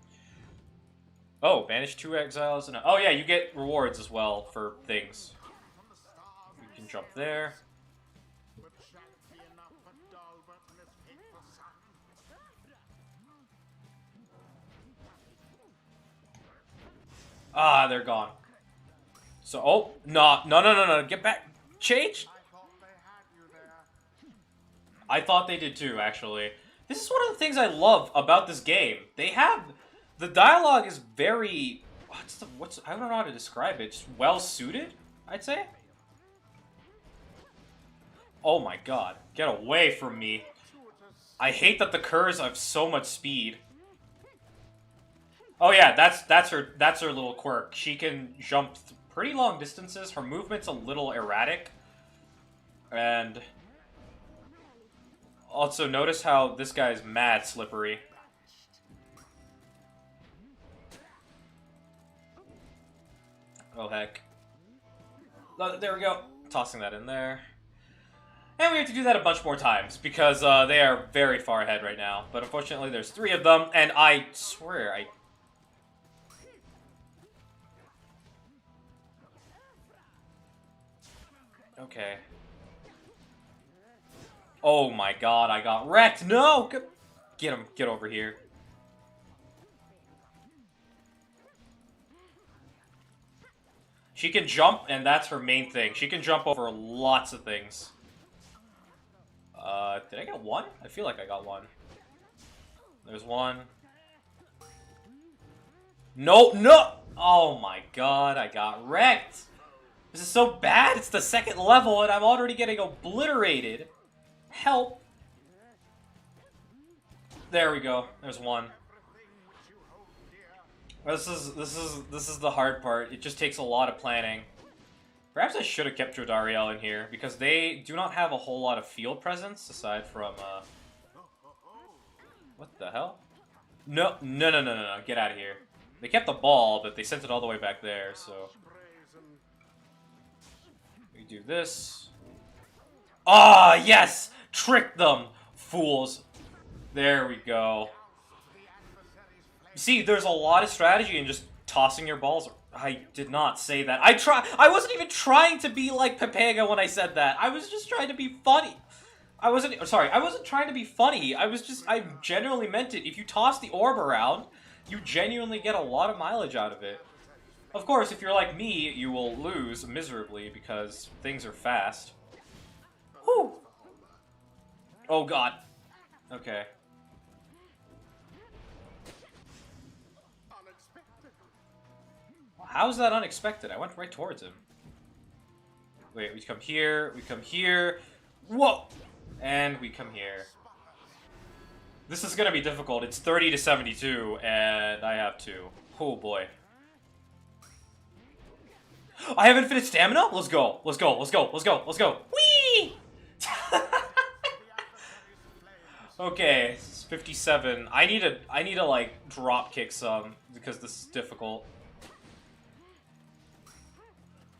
Oh, banish 2 exiles. And oh, yeah, you get rewards as well for things. You can jump there. Ah, they're gone. So, oh, no, get back. Change? I thought they had you there. I thought they did too, actually. This is one of the things I love about this game. They have, the dialogue is very, I don't know how to describe it, just well suited, I'd say. Oh my god, get away from me. I hate that the Kurz have so much speed. Oh yeah, that's her little quirk. She can jump pretty long distances. Her movement's a little erratic. And also notice how this guy's mad slippery. Oh heck. There we go. Tossing that in there. And we have to do that a bunch more times, because they are very far ahead right now. But unfortunately, there's 3 of them, and I swear, Okay. Oh my god, I got wrecked! No! Get him, get over here. She can jump, and that's her main thing. She can jump over lots of things. Did I get 1? I feel like I got 1. There's 1. No, no! Oh my god, I got wrecked! This is so bad, it's the 2nd level, and I'm already getting obliterated. Help! There we go, there's 1. This is the hard part. It just takes a lot of planning. Perhaps I should have kept Jodariel in here, because they do not have a whole lot of field presence, aside from, What the hell? No, get out of here. They kept the ball, but they sent it all the way back there, so... We do this. Ah, yes! Trick them, fools! There we go. See, there's a lot of strategy in just tossing your balls. I did not say that. I wasn't even trying to be like Pepega when I said that. I was just trying to be funny. I wasn't trying to be funny. I genuinely meant it. If you toss the orb around, you genuinely get a lot of mileage out of it. Of course, if you're like me, you will lose miserably because things are fast. Whew. Oh god. Okay. How's that unexpected? I went right towards him. Wait, we come here, we come here. Whoa! And we come here. This is gonna be difficult. It's 30 to 72, and I have 2. Oh boy. I have infinite stamina? Let's go. Let's go. Let's go. Let's go. Let's go. Whee! Okay, it's 57. I need to like drop kick some because this is difficult.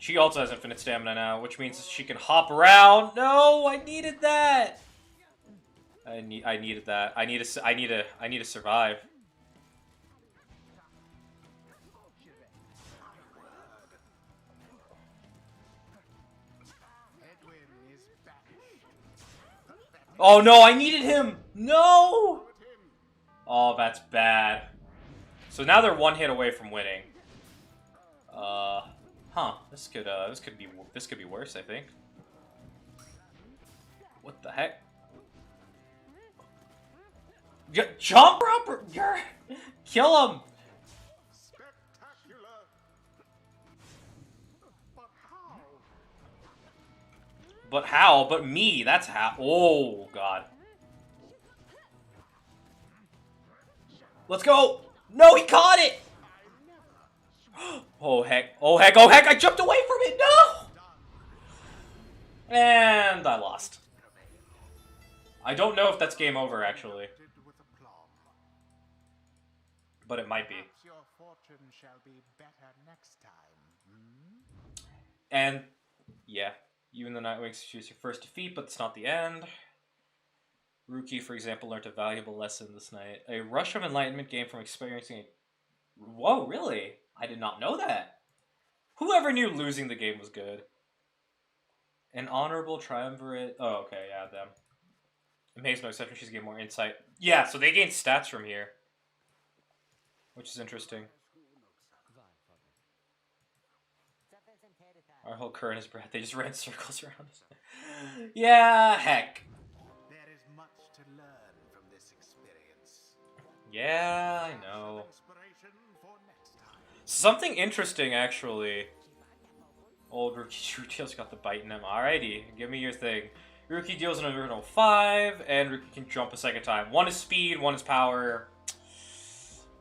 She also has infinite stamina now, which means she can hop around. No, I needed that. I needed that. I need to survive. Oh no, I needed him. No. Oh, that's bad. So now they're 1 hit away from winning. Huh. This could be worse, I think. What the heck? Jump proper! Kill him! Spectacular. But how? But me, that's how. Oh, God. Let's go! No, he caught it! Oh, heck. Oh, heck. Oh, heck. I jumped away from it. No! And I lost. I don't know if that's game over, actually. But it might be. Your fortune shall be better next time. And, yeah. Even though Nightwings choose your first defeat, but it's not the end. Ruki, for example, learned a valuable lesson this night. A rush of enlightenment gained from experiencing a... Whoa, really? I did not know that. Whoever knew losing the game was good. An honorable triumvirate... Oh, okay, yeah, them. It makes no exception, she's getting more insight. Yeah, so they gain stats from here. Which is interesting. Our whole current is breath. They just ran circles around us. Yeah, heck. There is much to learn from this experience. Yeah, I know. Inspiration for next time. Something interesting, actually. Old Rookie Deal's got the bite in him. Alrighty, give me your thing. Rookie deals an original 5, and Rookie can jump a second time. 1 is speed, 1 is power.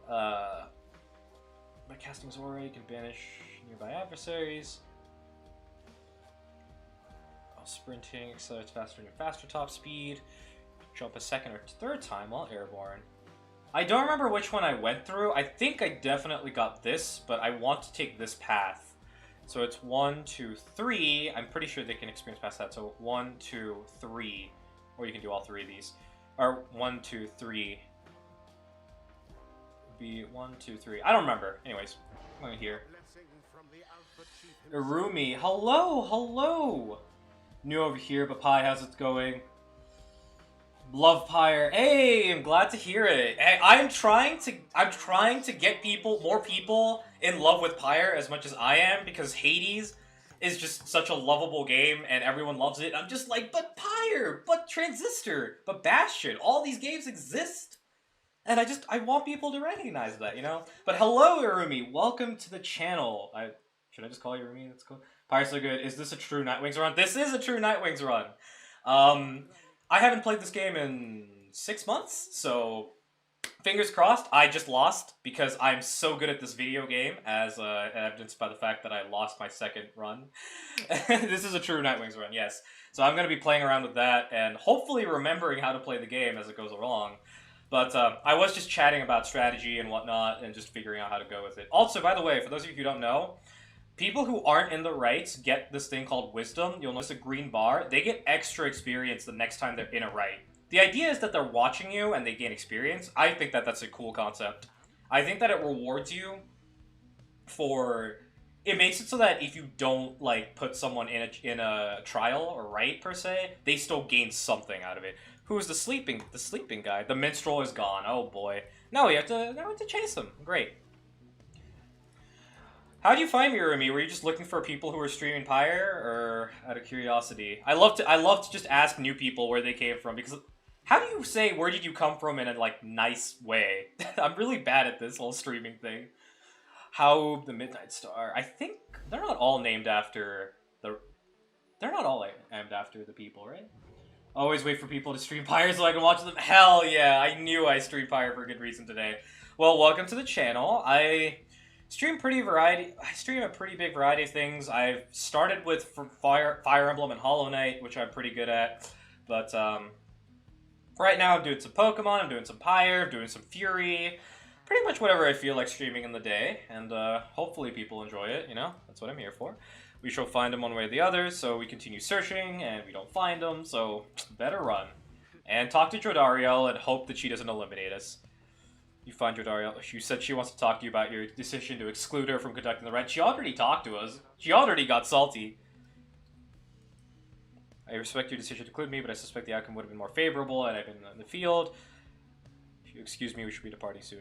By casting Zora, you can banish nearby adversaries. Sprinting accelerates faster and faster top speed. Jump a second or third time while airborne. I don't remember which one I went through. I think I definitely got this, but I want to take this path. So it's 1, 2, 3. I'm pretty sure they can experience past that. So 1, 2, 3. Or you can do all 3 of these. Or 1, 2, 3. Be 1, 2, 3. I don't remember. Anyways, I'm going here. Irumi, hello, hello. New over here, but Pi, how's it going? Love Pyre. Hey, I'm glad to hear it. Hey, I'm trying to get more people in love with Pyre as much as I am, because Hades is just such a lovable game and everyone loves it. I'm just like, but Pyre, but Transistor, but Bastion, all these games exist. And I want people to recognize that, you know? But hello, Irumi, welcome to the channel. Should I just call you Irumi? That's cool. Pyre's so good. Is this a true Nightwings run? This is a true Nightwings run. I haven't played this game in 6 months, so fingers crossed. I just lost because I'm so good at this video game, as evidenced by the fact that I lost my second run. This is a true Nightwings run, yes. So I'm going to be playing around with that and hopefully remembering how to play the game as it goes along. But I was just chatting about strategy and whatnot and just figuring out how to go with it. Also, by the way, for those of you who don't know, people who aren't in the rights get this thing called Wisdom. You'll notice a green bar. They get extra experience the next time they're in a right. The idea is that they're watching you and they gain experience. I think that that's a cool concept. I think that it rewards you for... It makes it so that if you don't, like, put someone in a trial or right, per se, they still gain something out of it. Who's the sleeping guy? The minstrel is gone. Oh, boy. No, now we have to chase him. Great. How do you find me, Irumi? Were you just looking for people who are streaming Pyre, or out of curiosity? I love to just ask new people where they came from, because how do you say where did you come from in a like nice way? I'm really bad at this whole streaming thing. How the Midnight Star? I think they're not all named after the people, right? Always wait for people to stream Pyre so I can watch them. Hell yeah! I knew I streamed Pyre for a good reason today. Well, welcome to the channel. I stream a pretty big variety of things. I've started with Fire Emblem and Hollow Knight, which I'm pretty good at. But right now I'm doing some Pokemon, I'm doing some Pyre, I'm doing some Fury. Pretty much whatever I feel like streaming in the day. And hopefully people enjoy it, you know? That's what I'm here for. We shall find them one way or the other, so we continue searching, and we don't find them, so better run. And talk to Jodariel and hope that she doesn't eliminate us. You find Jodariel. She said she wants to talk to you about your decision to exclude her from conducting the right. She already talked to us. She already got salty. I respect your decision to include me, but I suspect the outcome would have been more favorable had I been in the field. If you excuse me, we should be departing soon.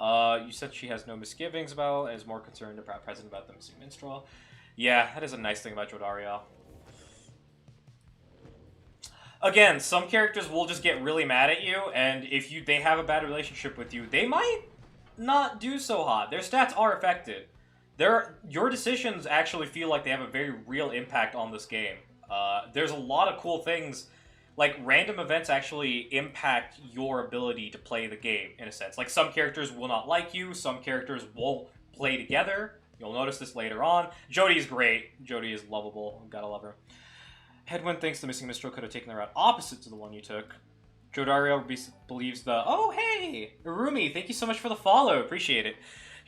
You said she has no misgivings about and is more concerned about present about the missing minstrel. Yeah, that is a nice thing about Jodariel. Again, some characters will just get really mad at you, and if they have a bad relationship with you, they might not do so hot. Their stats are affected. Your decisions actually feel like they have a very real impact on this game. There's a lot of cool things, like random events actually impact your ability to play the game, in a sense. Like some characters will not like you, some characters won't play together. You'll notice this later on. Jodie is great. Jodie is lovable. Gotta love her. Headwind thinks the missing minstrel could have taken the route opposite to the one you took. Jodariel believes the... Oh, hey! Irumi, thank you so much for the follow. Appreciate it.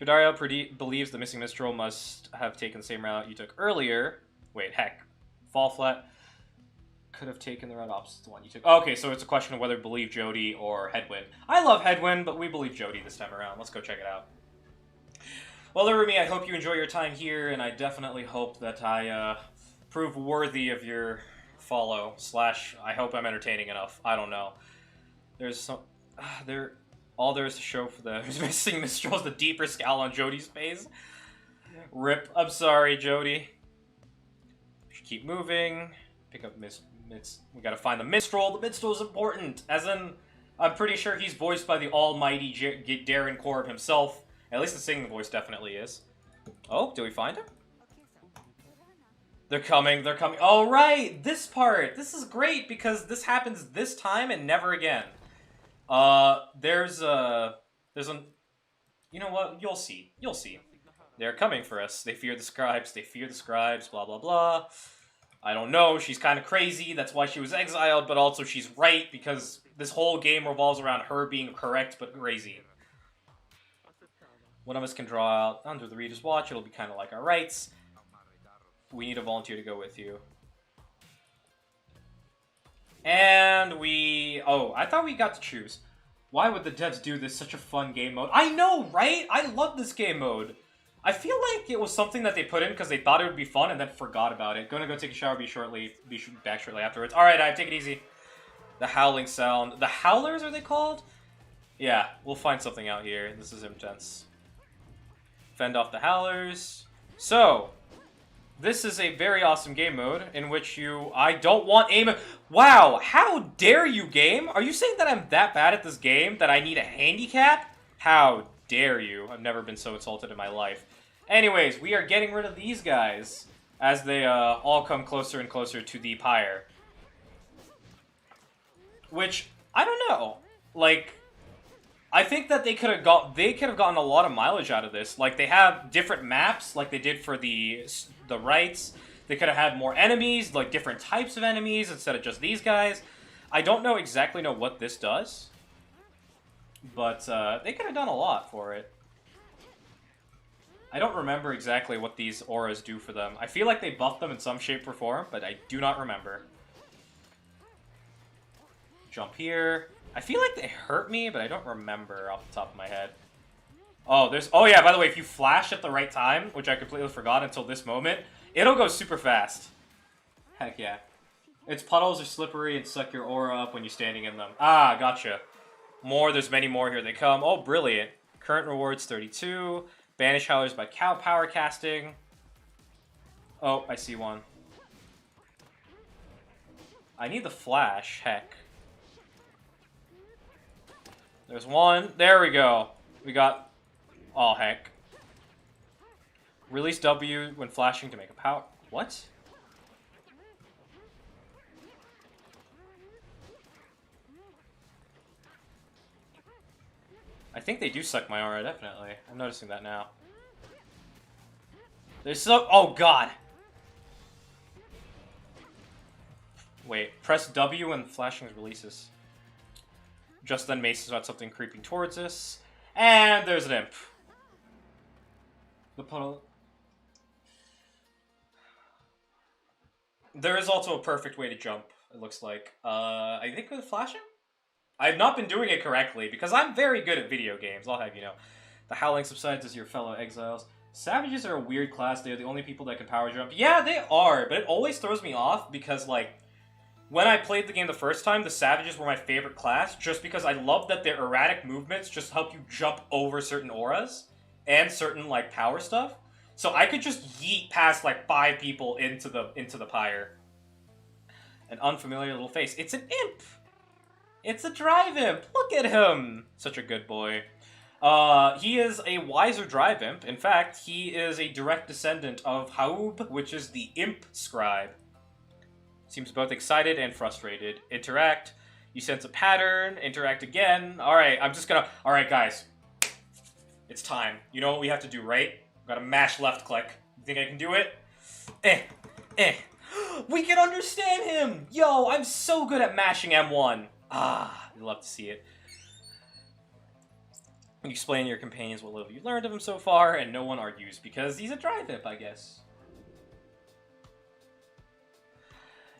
Jodariel believes the missing minstrel must have taken the same route you took earlier. Wait, heck. Fall flat. Could have taken the route opposite to the one you took. Okay, so it's a question of whether to believe Jodie or Headwind. I love Headwind, but we believe Jodie this time around. Let's go check it out. Well, Irumi, I hope you enjoy your time here, and I definitely hope that I prove worthy of your follow. / I hope I'm entertaining enough. I don't know. There's some... all there is to show for the missing minstrel is the deeper scowl on Jodie's face. Rip. I'm sorry, Jodie. keep moving. Pick up we gotta find the minstrel. The minstrel is important, as in, I'm pretty sure he's voiced by the almighty Darren Korb himself. At least the singing voice definitely is. Oh, do we find him? They're coming, they're coming. Oh, right! This part! This is great, because this happens this time and never again. There's a... You know what? You'll see. You'll see. They're coming for us. They fear the scribes. They fear the scribes. Blah, blah, blah. I don't know. She's kind of crazy. That's why she was exiled, but also she's right, because this whole game revolves around her being correct, but crazy. One of us can draw out under the Reader's Watch. It'll be kind of like our rights. We need a volunteer to go with you. And we... Oh, I thought we got to choose. Why would the devs do this? Such a fun game mode. I know, right? I love this game mode. I feel like it was something that they put in because they thought it would be fun and then forgot about it. Gonna go take a shower, be back shortly afterwards. Alright, take it easy. The howling sound. The howlers, are they called? Yeah, we'll find something out here. This is intense. Fend off the howlers. So... This is a very awesome game mode in which I don't want aim. Wow, how dare you, game? Are you saying that I'm that bad at this game that I need a handicap? How dare you? I've never been so insulted in my life. Anyways, we are getting rid of these guys as they all come closer and closer to the pyre. Which, I don't know. Like, I think that they could have gotten a lot of mileage out of this. Like, they have different maps, like they did for the rights. They could have had more enemies, like different types of enemies instead of just these guys. I don't exactly know what this does, but they could have done a lot for it. I don't remember exactly what these auras do for them. I feel like they buffed them in some shape or form, but I do not remember. Jump here. I feel like they hurt me, but I don't remember off the top of my head. Oh, oh yeah, by the way, if you flash at the right time, which I completely forgot until this moment, it'll go super fast. Heck yeah. Its puddles are slippery and suck your aura up when you're standing in them. Ah, gotcha. There's many more, here they come. Oh, brilliant. Current rewards 32. Banish howlers by power casting. Oh, I see one. I need the flash, heck. There's one. There we go. We got... Oh, heck. Release W when flashing to make a power... What? I think they do suck my aura, definitely. I'm noticing that now. There's so... Oh, God! Wait, press W when flashing releases. Just then Mace is about something creeping towards us. And there's an imp. The puddle... There is also a perfect way to jump, it looks like. I think with flashing? I've not been doing it correctly, because I'm very good at video games, I'll have you know. The howling subsides as your fellow exiles. Savages are a weird class, they are the only people that can power jump. Yeah, they are, but it always throws me off, because, like, when I played the game the first time, the Savages were my favorite class, just because I love that their erratic movements just help you jump over certain auras, and certain, like, power stuff. So I could just yeet past, like, 5 people into the pyre. An unfamiliar little face. It's an imp! It's a drive imp! Look at him! Such a good boy. He is a wiser drive imp. In fact, he is a direct descendant of Haub, which is the imp scribe. Seems both excited and frustrated. Interact. You sense a pattern. Interact again. Alright, I'm just gonna... Alright, guys. It's time. You know what we have to do, right? Gotta mash left click. You think I can do it? We can understand him! Yo, I'm so good at mashing M1. Ah, I'd love to see it. You explain to your companions what little you learned of him so far, and no one argues, because he's a drive imp, I guess.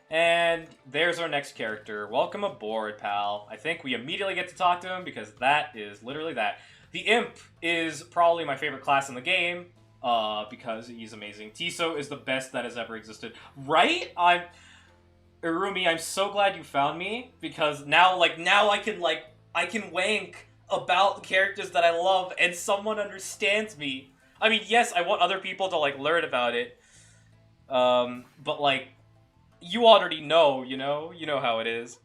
And there's our next character. Welcome aboard, pal. I think we immediately get to talk to him, because that is literally that. The imp is probably my favorite class in the game, because he's amazing. Tiso is the best that has ever existed. Right? Irumi, I'm so glad you found me, because now I can wank about the characters that I love, and someone understands me. I mean, yes, I want other people to, like, learn about it, but, like, You already know, you know? You know how it is.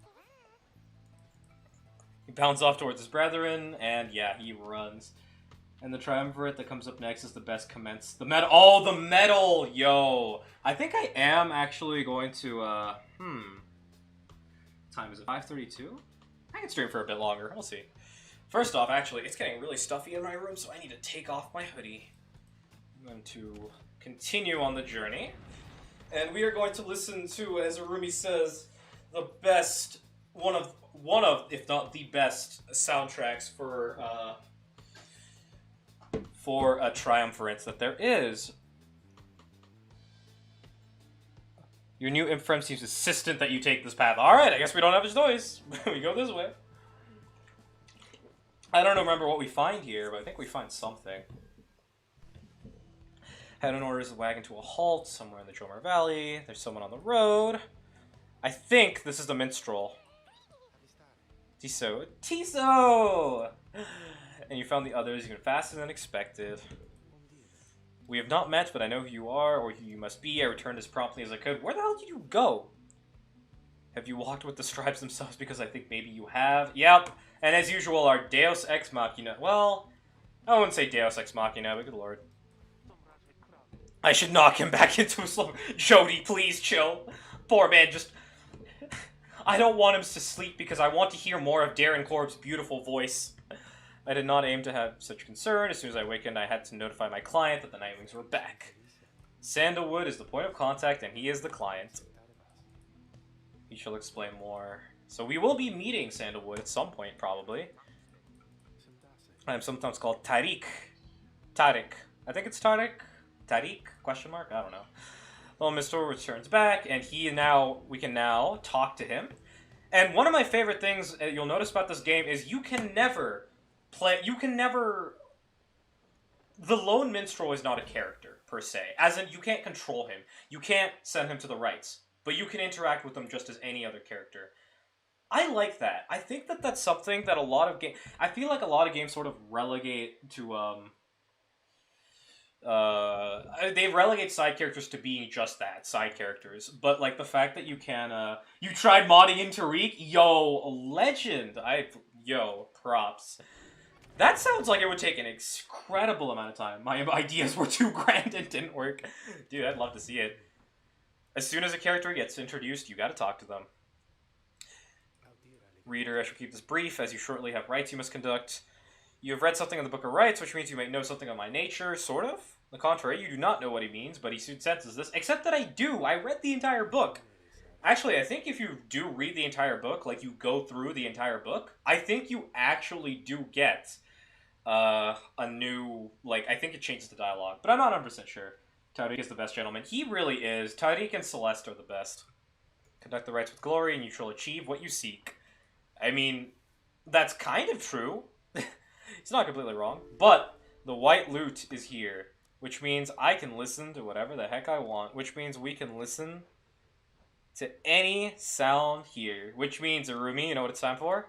He bounds off towards his brethren, and yeah, he runs. And the triumvirate that comes up next is the best commence. The medal. Oh, the medal! Yo! I think I am actually going to, time is it? 5:32? I can stream for a bit longer. We'll see. First off, actually, it's getting really stuffy in my room, so I need to take off my hoodie. I'm going to continue on the journey. And we are going to listen to, as Arumi says, the best, one of, if not the best, soundtracks for a triumvirate that there is. Your new imp friend seems insistent that you take this path. Alright, I guess we don't have a choice. We go this way. I don't remember what we find here, but I think we find something. Hedon orders the wagon to a halt somewhere in the Jomar Valley. There's someone on the road. I think this is the minstrel. Tiso. Tiso! And you found the others even faster than expected. We have not met, but I know who you are, or who you must be. I returned as promptly as I could. Where the hell did you go? Have you walked with the Scribes themselves? Because I think maybe you have. Yep. And as usual, our Deus Ex Machina. Well, I wouldn't say Deus Ex Machina, but good lord. I should knock him back into a slumber. Jody, please chill. Poor man, just... I don't want him to sleep because I want to hear more of Darren Korb's beautiful voice. I did not aim to have such concern. As soon as I awakened, I had to notify my client that the Nightwings were back. Sandalwood is the point of contact, and he is the client. He shall explain more. So we will be meeting Sandalwood at some point, probably. I am sometimes called Tariq. Tariq. I think it's Tariq. Tariq? Question mark? I don't know. Little Mr. returns back, and we can now talk to him. And one of my favorite things you'll notice about this game is you can never... The lone minstrel is not a character, per se. As in, you can't control him. You can't send him to the rights. But you can interact with him just as any other character. I like that. I think that that's something that a lot of games... I feel like a lot of games sort of relegate to, they relegate side characters to being just that, side characters. But, like, the fact that you can, you tried modding in Tariq? Yo, legend! Yo, props. That sounds like it would take an incredible amount of time. My ideas were too grand and didn't work. Dude, I'd love to see it. As soon as a character gets introduced, you gotta talk to them. Reader, I shall keep this brief, as you shortly have rites you must conduct. You have read something in the Book of Rites, which means you may know something of my nature, sort of. On the contrary, you do not know what he means, but he soon senses this. Except that I do! I read the entire book! Actually, I think if you do read the entire book, like you go through the entire book, I think you actually do get a new, like, I think it changes the dialogue, but I'm not 100% sure. Tariq is the best gentleman. He really is. Tariq and Celeste are the best. Conduct the rites with glory and you shall achieve what you seek. I mean, that's kind of true. It's not completely wrong. But the white lute is here, which means I can listen to whatever the heck I want, which means we can listen to any sound here, which means, Arumi, you know what it's time for?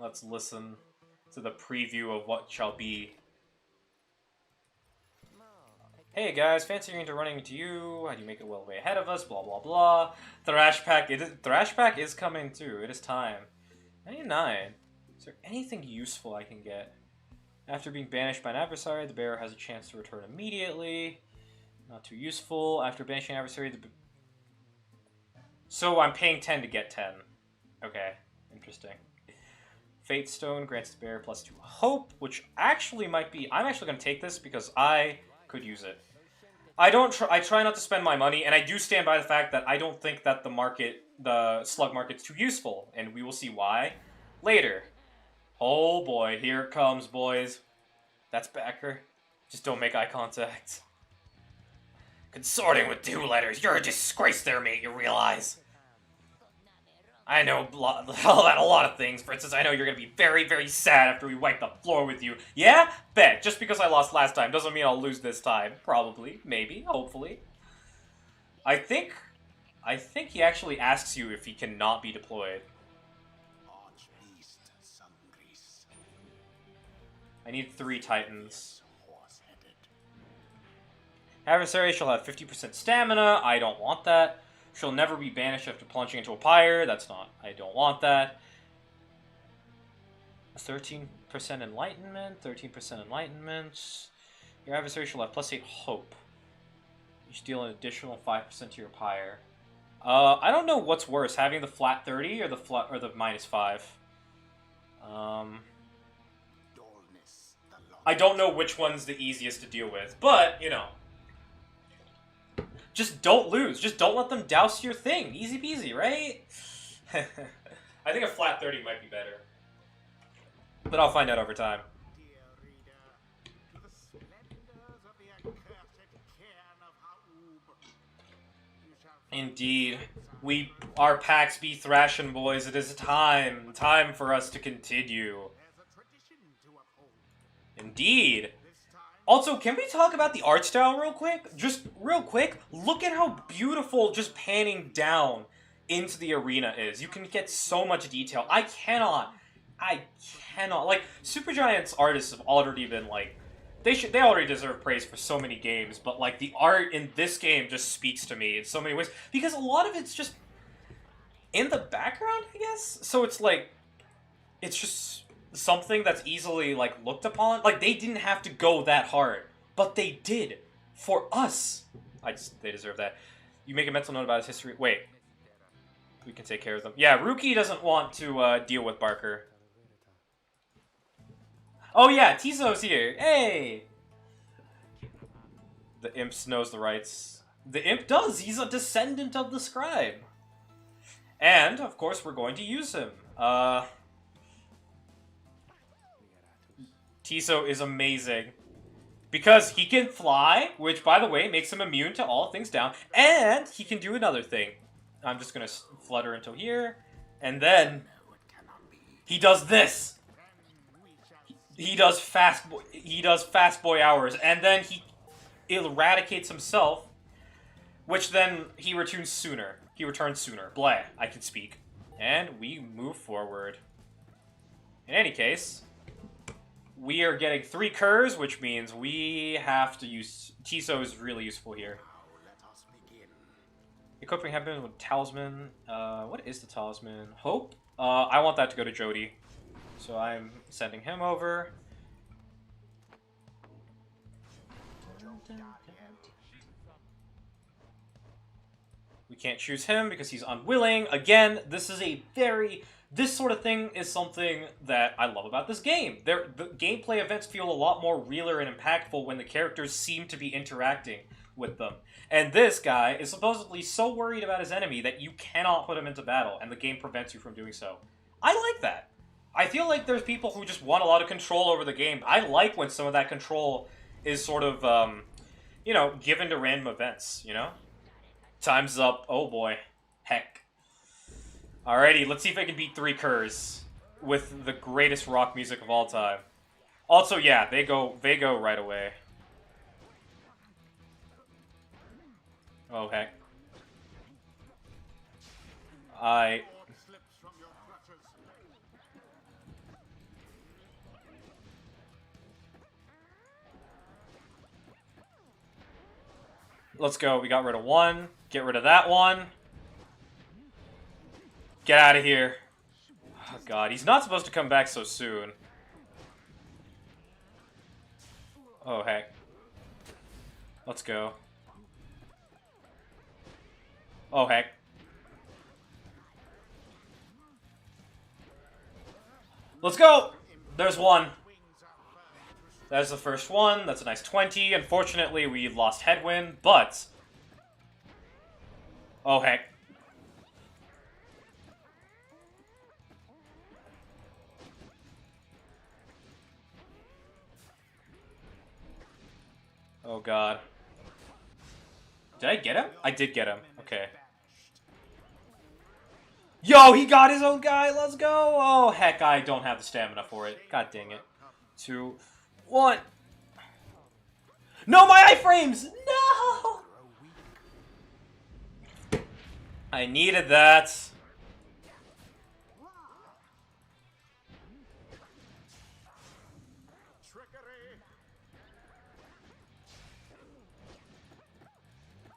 Let's listen to the preview of what shall be. Hey guys, fancy into running into you. How do you make it well way ahead of us? Blah blah blah. Thrash Pack is coming too. It is time. 99. Is there anything useful I can get? After being banished by an adversary, the bearer has a chance to return immediately. Not too useful. After banishing an adversary, so I'm paying 10 to get 10. Okay, interesting. Fate Stone grants the bearer +2 hope, which actually might be... I'm actually going to take this because I could use it. I try not to spend my money, and I do stand by the fact that I don't think that the slug market's too useful, and we will see why later. Oh boy, here it comes, boys. That's Backer. Just don't make eye contact. Consorting with two-letters, you're a disgrace there, mate, you realize? I know a lot of things. For instance, I know you're going to be very, very sad after we wipe the floor with you. Yeah? Bet. Just because I lost last time doesn't mean I'll lose this time. Probably. Maybe. Hopefully. I think he actually asks you if he cannot be deployed. I need 3 Titans. Adversary shall have 50% stamina. I don't want that. She'll never be banished after plunging into a pyre. That's not... I don't want that. 13% enlightenment. 13% enlightenment. Your adversary shall have +8 hope. You should deal an additional 5% to your pyre. I don't know what's worse, having the flat 30 or the -5. I don't know which one's the easiest to deal with, but, you know. Just don't lose. Just don't let them douse your thing. Easy peasy, right? I think a flat 30 might be better. But I'll find out over time. Indeed. Our packs be thrashing, boys. It is time for us to continue. Indeed. Also, can we talk about the art style real quick? Just real quick, look at how beautiful just panning down into the arena is. You can get so much detail. I cannot, like, Supergiant's artists have already been, like, they already deserve praise for so many games, but, like, the art in this game just speaks to me in so many ways, because a lot of it's just in the background, I guess? So it's, like, it's just something that's easily, like, looked upon. Like, they didn't have to go that hard, but they did. For us. They deserve that. You make a mental note about his history. Wait. We can take care of them. Yeah, Ruki doesn't want to deal with Barker. Oh yeah, Tizo's here. Hey! The imp knows the rights. The imp does. He's a descendant of the Scribe. And, of course, we're going to use him. Tiso is amazing. Because he can fly, which, by the way, makes him immune to all things down. And he can do another thing. I'm just going to flutter until here. And then he does this. He does fast boy hours. And then he eradicates himself, which then he returns sooner. Blah, I can speak. And we move forward. In any case, we are getting 3 curs, which means we have to use... Tiso is really useful here. Equipping happens with Talisman. What is the Talisman? Hope? I want that to go to Jody. So I'm sending him over. We can't choose him because he's unwilling. Again, this is a very... This sort of thing is something that I love about this game. The gameplay events feel a lot more realer and impactful when the characters seem to be interacting with them. And this guy is supposedly so worried about his enemy that you cannot put him into battle, and the game prevents you from doing so. I like that. I feel like there's people who just want a lot of control over the game. I like when some of that control is sort of, you know, given to random events, you know? Time's up. Oh boy. Heck. Alrighty, let's see if I can beat 3 curs with the greatest rock music of all time. Also, yeah, they go right away. Oh heck. Let's go. We got rid of 1. Get rid of that one. Get out of here. Oh god, he's not supposed to come back so soon. Oh heck. Let's go. Oh heck. Let's go! There's 1. That's the first one. That's a nice 20. Unfortunately, we lost headwind, but... Oh heck. Oh god. Did I get him? I did get him. Okay. Yo, he got his own guy! Let's go! Oh, heck, I don't have the stamina for it. God dang it. 2, 1. No, my iframes! No! I needed that.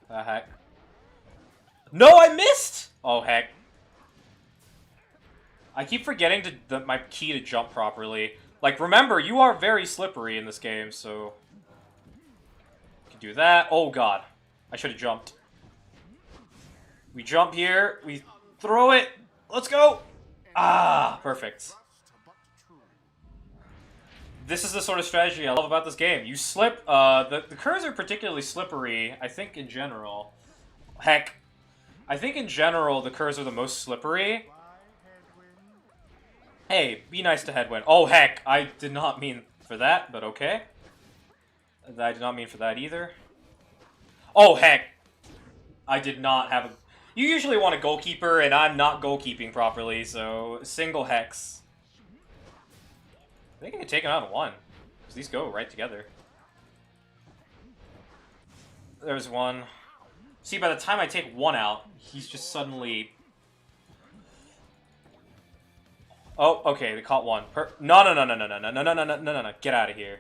The heck? No, I missed! Oh, heck. I keep forgetting my key to jump properly. Like, remember, you are very slippery in this game, so... You can do that. Oh, God. I should have jumped. We jump here. We throw it. Let's go! Ah, perfect. This is the sort of strategy I love about this game. You slip, the curves are particularly slippery, I think, in general. Heck. I think, in general, the curves are the most slippery. Hey, be nice to Headwind. Oh, heck. I did not mean for that, but okay. I did not mean for that either. Oh, heck. I did not have a... You usually want a goalkeeper, and I'm not goalkeeping properly, so single hex. I think I can take him out in one. Because these go right together. There's one. See, by the time I take one out, he's just suddenly... Oh, okay, they caught one. No. Get out of here.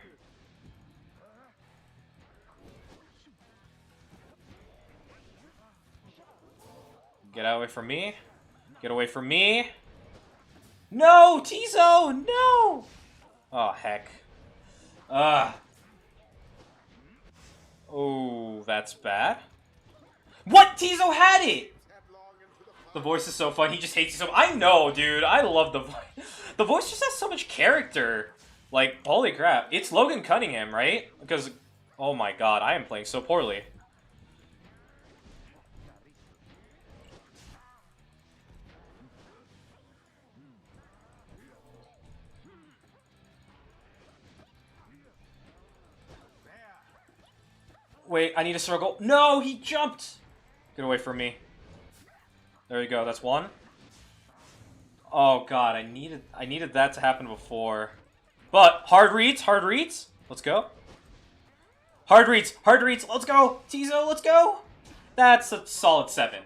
Get away from me. Get away from me. No, Tizo, no! Oh, heck. Oh, that's bad. What? Tizo had it! The voice is so fun. He just hates you so much. I know, dude. I love the voice. The voice just has so much character. Like, holy crap. It's Logan Cunningham, right? Because, oh my god, I am playing so poorly. Wait, I need a circle. No, he jumped! Get away from me. There you go, that's one. Oh god, I needed that to happen before. But, hard reads, let's go. Hard reads, let's go! Tizo, let's go! That's a solid 7.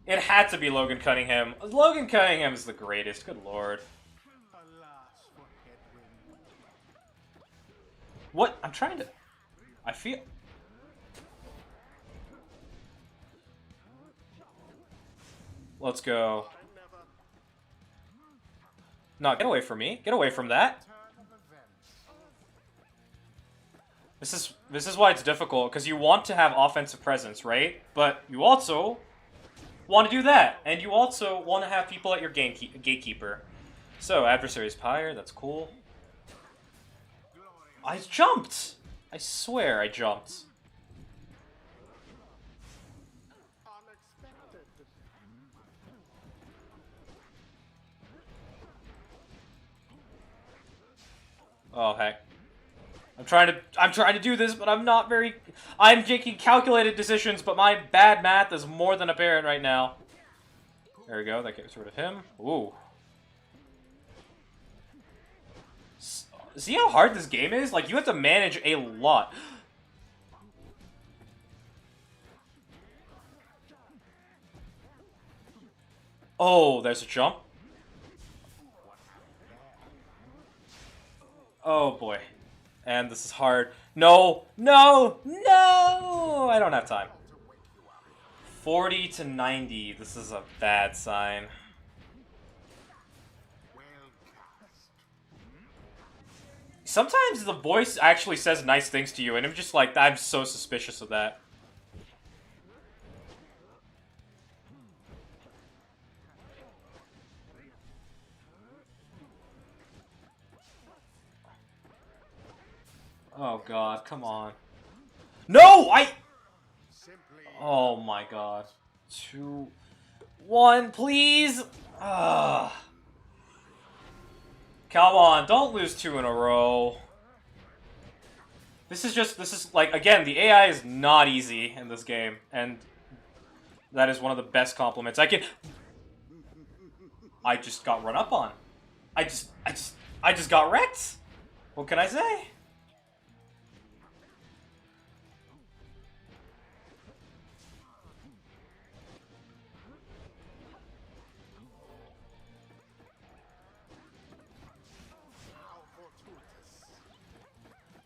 It had to be Logan Cunningham. Logan Cunningham is the greatest, good lord. What? I'm trying to... I feel... Let's go. No, get away from me. Get away from that. This is why it's difficult, because you want to have offensive presence, right? But you also want to do that, and you also want to have people at your gatekeeper. So, adversary's pyre, that's cool. I jumped! I swear I jumped. Oh heck. I'm trying to do this, but I'm not very... I'm making calculated decisions, but my bad math is more than apparent right now. There we go, that gets rid of him. Ooh. See how hard this game is? Like, you have to manage a lot. Oh, there's a jump. Oh boy. And this is hard. No! No! No! I don't have time. 40 to 90. This is a bad sign. Sometimes the voice actually says nice things to you, and I'm just like, I'm so suspicious of that. Oh god, come on. No! Oh my god. 2, 1, please! Ugh. Come on, don't lose 2 in a row. This is like, again, the AI is not easy in this game, and that is one of the best compliments I can... I just got run up on. I just got wrecked. What can I say?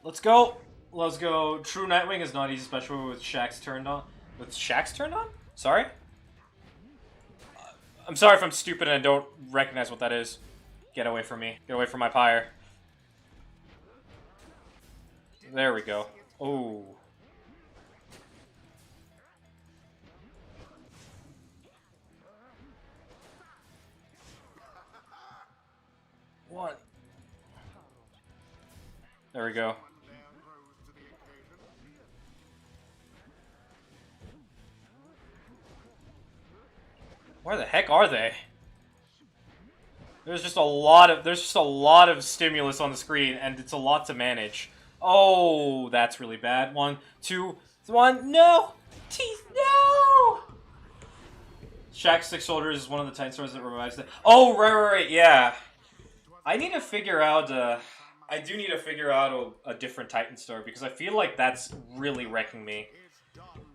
Let's go. Let's go. True Nightwing is not easy, especially with Shaxx turned on. With Shaxx turned on? Sorry? I'm sorry if I'm stupid and I don't recognize what that is. Get away from me. Get away from my pyre. There we go. Oh. What? There we go. Where the heck are they? There's just a lot of stimulus on the screen, and it's a lot to manage. Oh, that's really bad. 1, 2, 1. No, teeth. No. Shaxx Six Shoulders is one of the Titan stores that revives the. Oh, right, yeah. I need to figure out. I do need to figure out a different Titan store because I feel like that's really wrecking me.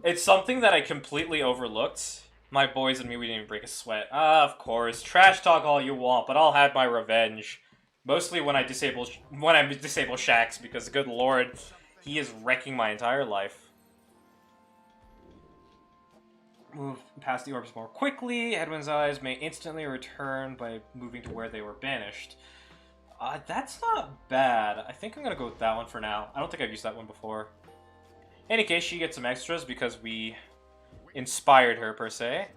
It's something that I completely overlooked. My boys and me, we didn't even break a sweat. Of course. Trash talk all you want, but I'll have my revenge. Mostly when I disable Shaxx, because good lord, he is wrecking my entire life. Move past the orbs more quickly. Edwin's eyes may instantly return by moving to where they were banished. That's not bad. I think I'm gonna go with that one for now. I don't think I've used that one before. In any case, she gets some extras because we inspired her, per se.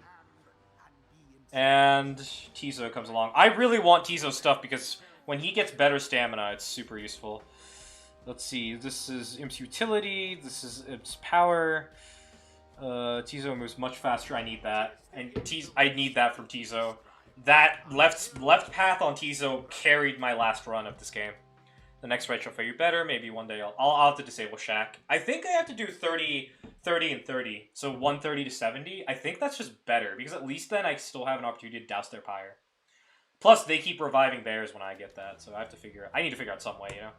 And Tizo comes along. I really want Tizo's stuff because when he gets better stamina, it's super useful. Let's see. This is Imp's utility. This is Imp's power. Tizo moves much faster. I need that. And I need that from Tizo. That left path on Tizo carried my last run of this game. The next right shall fare you better. Maybe one day I'll have to disable Shack. I think I have to do 30, and 30. So 130 to 70. I think that's just better because at least then I still have an opportunity to douse their pyre. Plus, they keep reviving theirs when I get that. So I need to figure out some way, you know.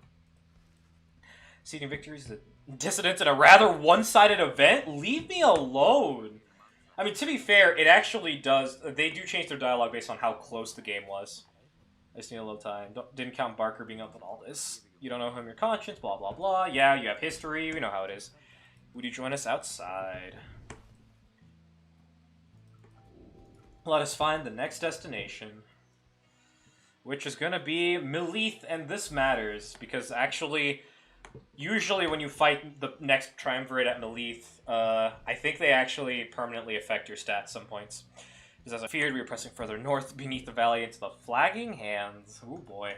Seeding victories, the dissidents in a rather one-sided event? Leave me alone. I mean, to be fair, it actually does. They do change their dialogue based on how close the game was. I just need a little time. Didn't count Barker being up with all this. You don't know him, your conscience, blah, blah, blah. Yeah, you have history. We know how it is. Would you join us outside? Let us find the next destination. Which is going to be Melith, and this matters. Because actually, usually when you fight the next triumvirate at Melith, I think they actually permanently affect your stats some points. Because as I feared, we were pressing further north beneath the valley into the flagging hands. Oh boy.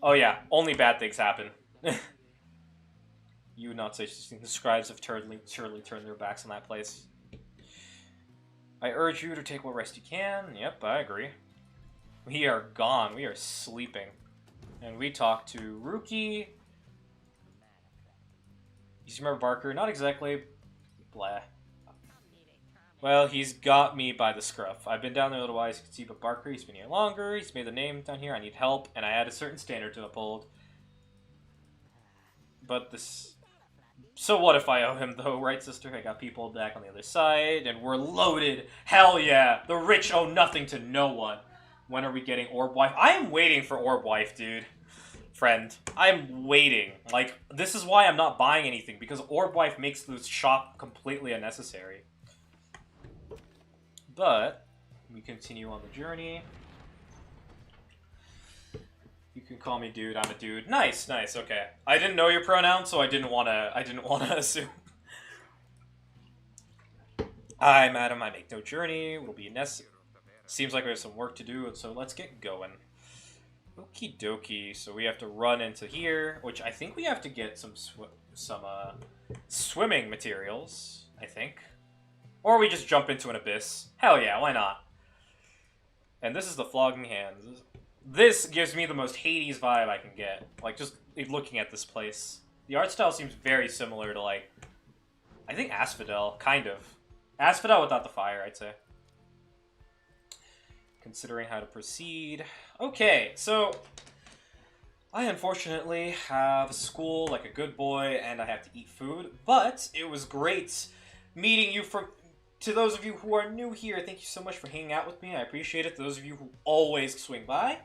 Oh yeah, only bad things happen. You would not say the scribes have surely turned their backs on that place. I urge you to take what rest you can. Yep, I agree. We are gone. We are sleeping. And we talk to Rookie. You remember Barker? Not exactly. Blah. Well, he's got me by the scruff. I've been down there a little while, as you can see, but Barker, he's been here longer. He's made the name down here. I need help, and I had a certain standard to uphold. But this... So what if I owe him, though, right, sister? I got people back on the other side, and we're loaded. Hell yeah! The rich owe nothing to no one. When are we getting Orb Wife? I am waiting for Orb Wife, dude. Friend. I'm waiting. Like, this is why I'm not buying anything, because Orb Wife makes this shop completely unnecessary. But we continue on the journey. You can call me dude. I'm a dude. Nice, nice. Okay. I didn't know your pronouns, so I didn't want to assume. Hi, madam. I make no journey. Will be necessary. Seems like there's some work to do, so let's get going. Okie dokie. So we have to run into here, which I think we have to get some swimming materials. I think. Or we just jump into an abyss. Hell yeah, why not? And this is the flogging hands. This gives me the most Hades vibe I can get. Like, just looking at this place. The art style seems very similar to, like, I think Asphodel, kind of. Asphodel without the fire, I'd say. Considering how to proceed. Okay, so I unfortunately have school like a good boy, and I have to eat food, but it was great meeting you. To those of you who are new here, thank you so much for hanging out with me. I appreciate it. To those of you who always swing by,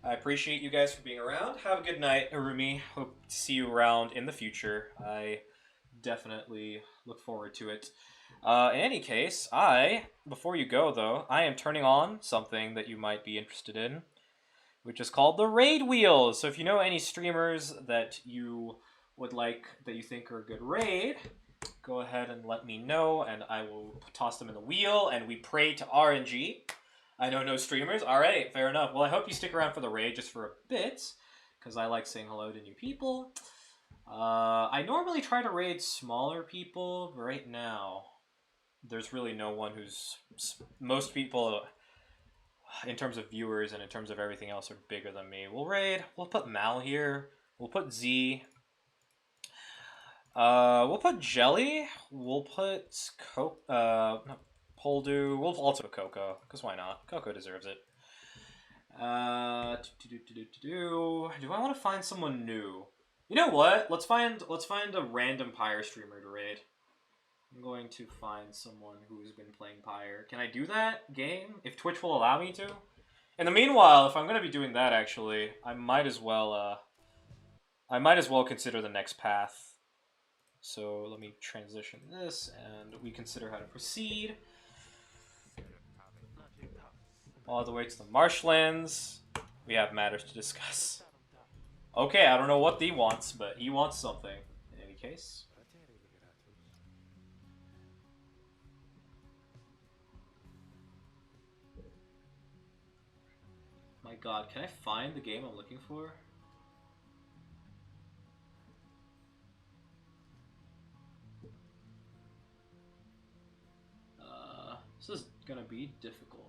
I appreciate you guys for being around. Have a good night, Arumi. Hope to see you around in the future. I definitely look forward to it. In any case, before you go though, I am turning on something that you might be interested in, which is called the raid wheels. So if you know any streamers that you would like, that you think are a good raid, go ahead and let me know, and I will toss them in the wheel, and we pray to RNG. I know no streamers. All right, fair enough. Well, I hope you stick around for the raid just for a bit, because I like saying hello to new people. I normally try to raid smaller people, but right now, there's really no one who's... Most people, in terms of viewers and in terms of everything else, are bigger than me. We'll put Mal here. We'll put Z. We'll put Jelly. We'll put Poldu. We'll also put Coco, because why not? Coco deserves it. Do I want to find someone new? You know what? Let's find a random Pyre streamer to raid. I'm going to find someone who's been playing Pyre. Can I do that game? If Twitch will allow me to? In the meanwhile, if I'm going to be doing that, actually, I might as well consider the next path. So let me transition this, and we consider how to proceed. All the way to the marshlands. We have matters to discuss. Okay, I don't know what he wants, but he wants something. In any case. My god, can I find the game I'm looking for? This is gonna be difficult.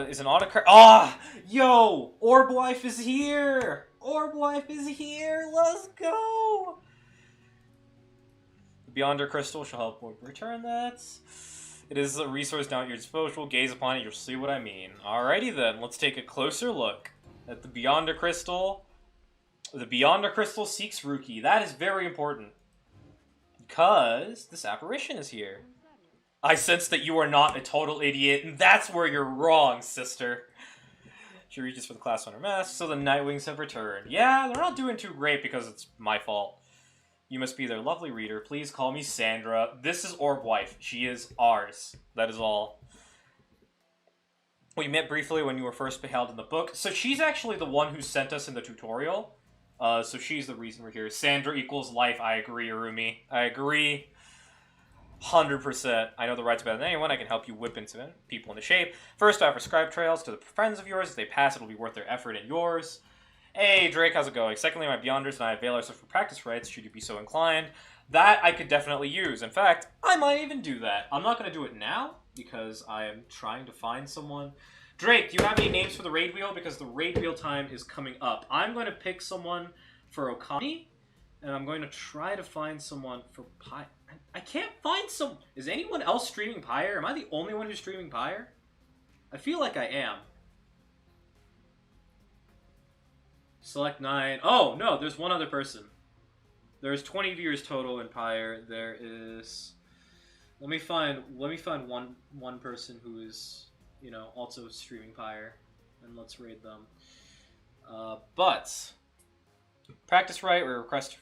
Is an autocrat? Ah! Yo! Orb Wife is here! Orb Wife is here! Let's go! The Beyonder Crystal shall help return that. It is a resource down at your disposal. Gaze upon it, you'll see what I mean. Alrighty then, let's take a closer look at the Beyonder Crystal. The Beyonder Crystal seeks Ruki. That is very important. Because this apparition is here. I sense that you are not a total idiot, and that's where you're wrong, sister. She reaches for the class 1 mask, so the Nightwings have returned. Yeah, they're not doing too great because it's my fault. You must be their lovely reader. Please call me Sandra. This is Orb Wife. She is ours. That is all. We met briefly when you were first beheld in the book. So she's actually the one who sent us in the tutorial. So she's the reason we're here. Sandra equals life. I agree, Arumi. I agree. 100%. I know the rights better than anyone. I can help you whip into people into shape. First, I offer Scribe Trials to the friends of yours. If they pass, it'll be worth their effort and yours. Hey, Drake, how's it going? Secondly, my Beyonders and I avail ourselves for practice rights, should you be so inclined. That I could definitely use. In fact, I might even do that. I'm not going to do it now, because I am trying to find someone. Drake, do you have any names for the raid wheel? Because the raid wheel time is coming up. I'm going to pick someone for Okami, and I'm going to try to find someone for Pyre. I can't find some... Is anyone else streaming Pyre? Am I the only one who's streaming Pyre? I feel like I am. Select 9. Oh, no, there's one other person. There's 20 viewers total in Pyre. There is... Let me find one person who is, you know, also streaming Pyre, and let's raid them. But practice right or request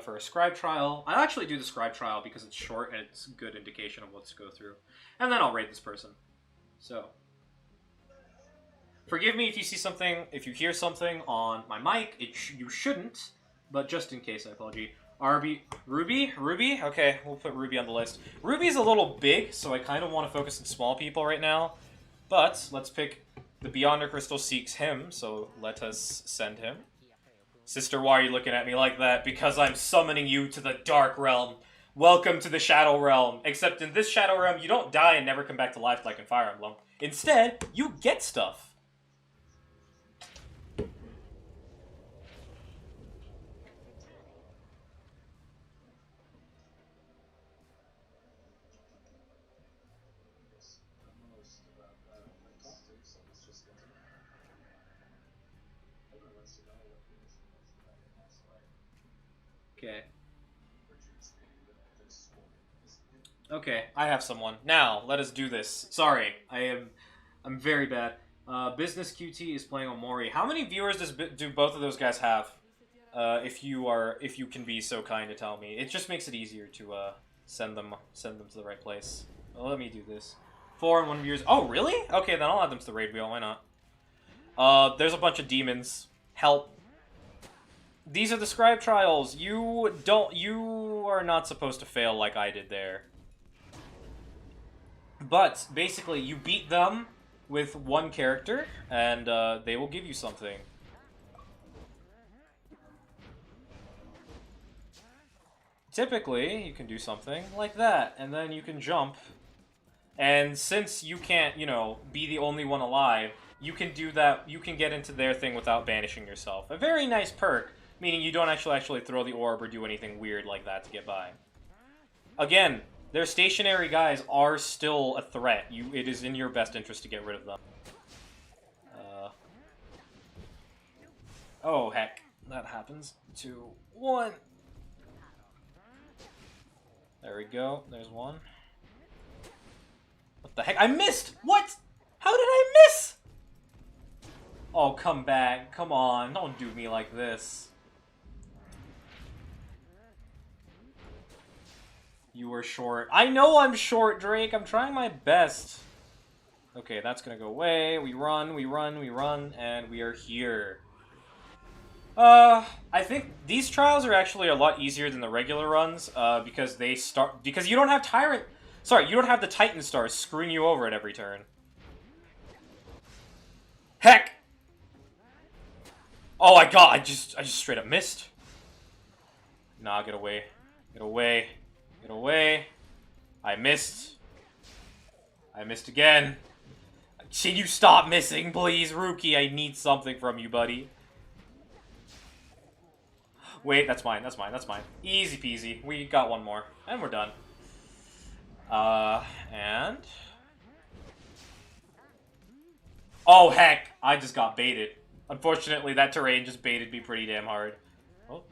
for a Scribe Trial. I'll actually do the Scribe Trial because it's short and it's a good indication of what to go through, and then I'll raid this person. So forgive me if you see something, if you hear something on my mic. You shouldn't, but just in case, I apologize. Ruby? Okay, we'll put Ruby on the list. Ruby's a little big, so I kind of want to focus on small people right now. But let's pick the Beyonder Crystal seeks him, so let us send him. Sister, why are you looking at me like that? Because I'm summoning you to the Dark Realm. Welcome to the Shadow Realm. Except in this Shadow Realm, you don't die and never come back to life like in Fire Emblem. Instead, you get stuff. Okay. Okay, I have someone. Now, let us do this. Sorry, I'm very bad. Business QT is playing Omori. How many viewers do both of those guys have? If you can be so kind to tell me, it just makes it easier to send them to the right place. Well, let me do this. 4 and 1 viewers. Oh, really? Okay, then I'll add them to the raid wheel. Why not? There's a bunch of demons. Help. These are the Scribe Trials. You are not supposed to fail like I did there. But basically, you beat them with one character, and they will give you something. Typically, you can do something like that, and then you can jump. And since you can't, be the only one alive, you can do that. You can get into their thing without banishing yourself. A very nice perk, meaning you don't actually throw the orb or do anything weird like that to get by. Again, their stationary guys are still a threat. It is in your best interest to get rid of them. Oh, heck. That happens. 2, 1. There we go. There's one. What the heck? I missed! What? How did I miss? Oh, come back. Come on. Don't do me like this. You were short. I know I'm short, Drake. I'm trying my best. Okay, that's gonna go away. We run, and we are here. I think these trials are actually a lot easier than the regular runs, because you don't have you don't have the Titan stars screwing you over at every turn. Heck! Oh my god, I just straight up missed. Nah, get away. Get away. Get away. I missed. I missed again. Can you stop missing, please, Rookie? I need something from you, buddy. Wait, that's mine, that's mine, that's mine. Easy peasy. We got one more. And we're done. And... Oh, heck! I just got baited. Unfortunately, that terrain just baited me pretty damn hard. Oh.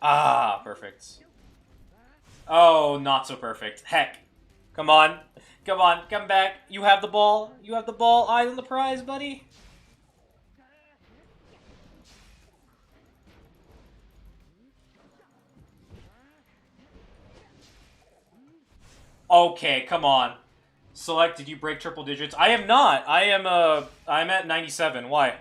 Ah, perfect. Oh, not so perfect. Heck. Come on. Come on, come back. You have the ball. You have the ball. Eyes on the prize, buddy. Okay, come on. Select, did you break triple digits? I am not. I'm at 97. Why?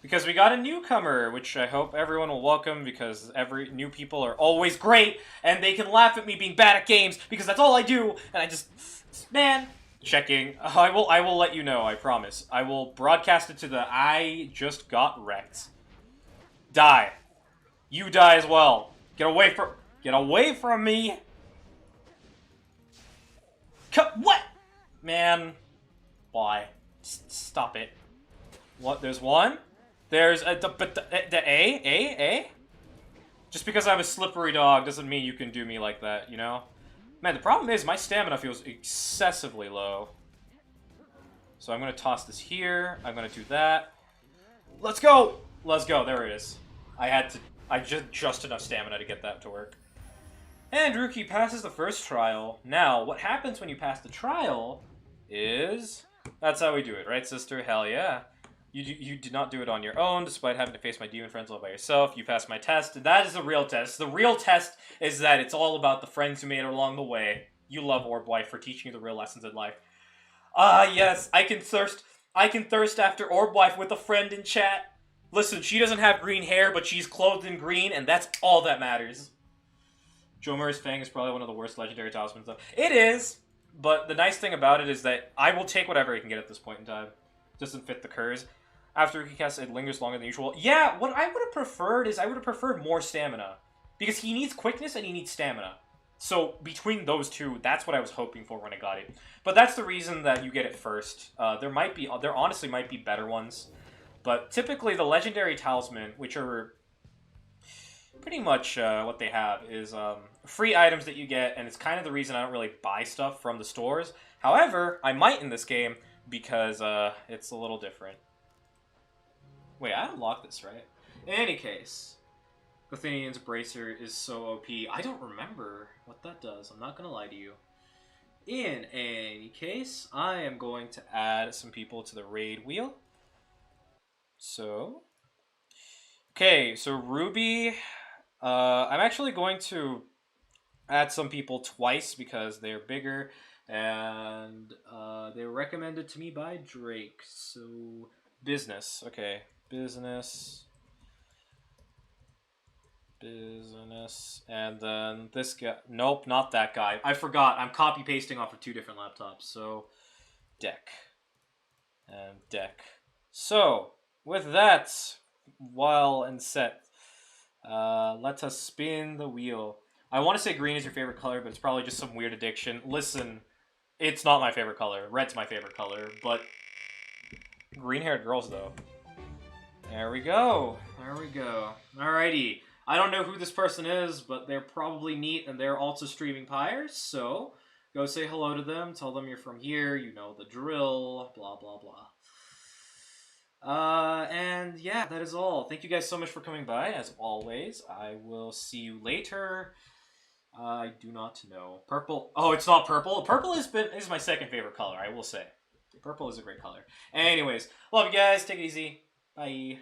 Because we got a newcomer, which I hope everyone will welcome, because new people are always great, and they can laugh at me being bad at games, because that's all I do, and I just... Man! Checking. I will let you know, I promise. I will broadcast it to the I just got wrecked. Die. You die as well. Get away from me! What? Man. Why? Stop it. What? There's one? There's the A? Just because I'm a slippery dog doesn't mean you can do me like that, you know? Man, the problem is my stamina feels excessively low. So I'm gonna toss this here. I'm gonna do that. Let's go! Let's go. There it is. I just enough stamina to get that to work. And Rookie passes the first trial. Now, what happens when you pass the trial is... That's how we do it, right, sister? Hell yeah. You did not do it on your own, despite having to face my demon friends all by yourself. You passed my test, and that is the real test. The real test is that it's all about the friends who made it along the way. You love Orbwife for teaching you the real lessons in life. Ah, yes, I can thirst after Orbwife with a friend in chat. Listen, she doesn't have green hair, but she's clothed in green, and that's all that matters. Jomer's Fang is probably one of the worst legendary talismans, though. It is, but the nice thing about it is that I will take whatever I can get at this point in time. Doesn't fit the curse. After Rookie casts, it lingers longer than usual. Yeah, what I would have preferred is I would have preferred more stamina. Because he needs quickness and he needs stamina. So between those two, that's what I was hoping for when I got it. But that's the reason that you get it first. There honestly might be better ones. But typically the legendary talisman, which are pretty much what they have, is free items that you get, and it's kind of the reason I don't really buy stuff from the stores. However, I might in this game because it's a little different. Wait, I unlocked this, right? In any case, Athenian's Bracer is so OP. I don't remember what that does. I'm not gonna lie to you. In any case, I am going to add some people to the raid wheel. So, okay, so Ruby, I'm actually going to add some people twice because they're bigger and they were recommended to me by Drake. So, business, okay, business, and then this guy. Nope, not that guy. I forgot. I'm copy pasting off of 2 different laptops. So, deck and deck. So, with that, while and set, let us spin the wheel. I want to say green is your favorite color, but it's probably just some weird addiction. Listen, it's not my favorite color. Red's my favorite color, but green-haired girls, though. There we go. There we go. Alrighty. I don't know who this person is, but they're probably neat, and they're also streaming Pyres, so go say hello to them. Tell them you're from here. You know the drill. Blah, blah, blah. And yeah, that is all. Thank you guys so much for coming by, as always. I will see you later. I do not know. Purple. Oh, it's not purple. Purple is my second favorite color, I will say. Purple is a great color. Anyways, love you guys. Take it easy. Bye.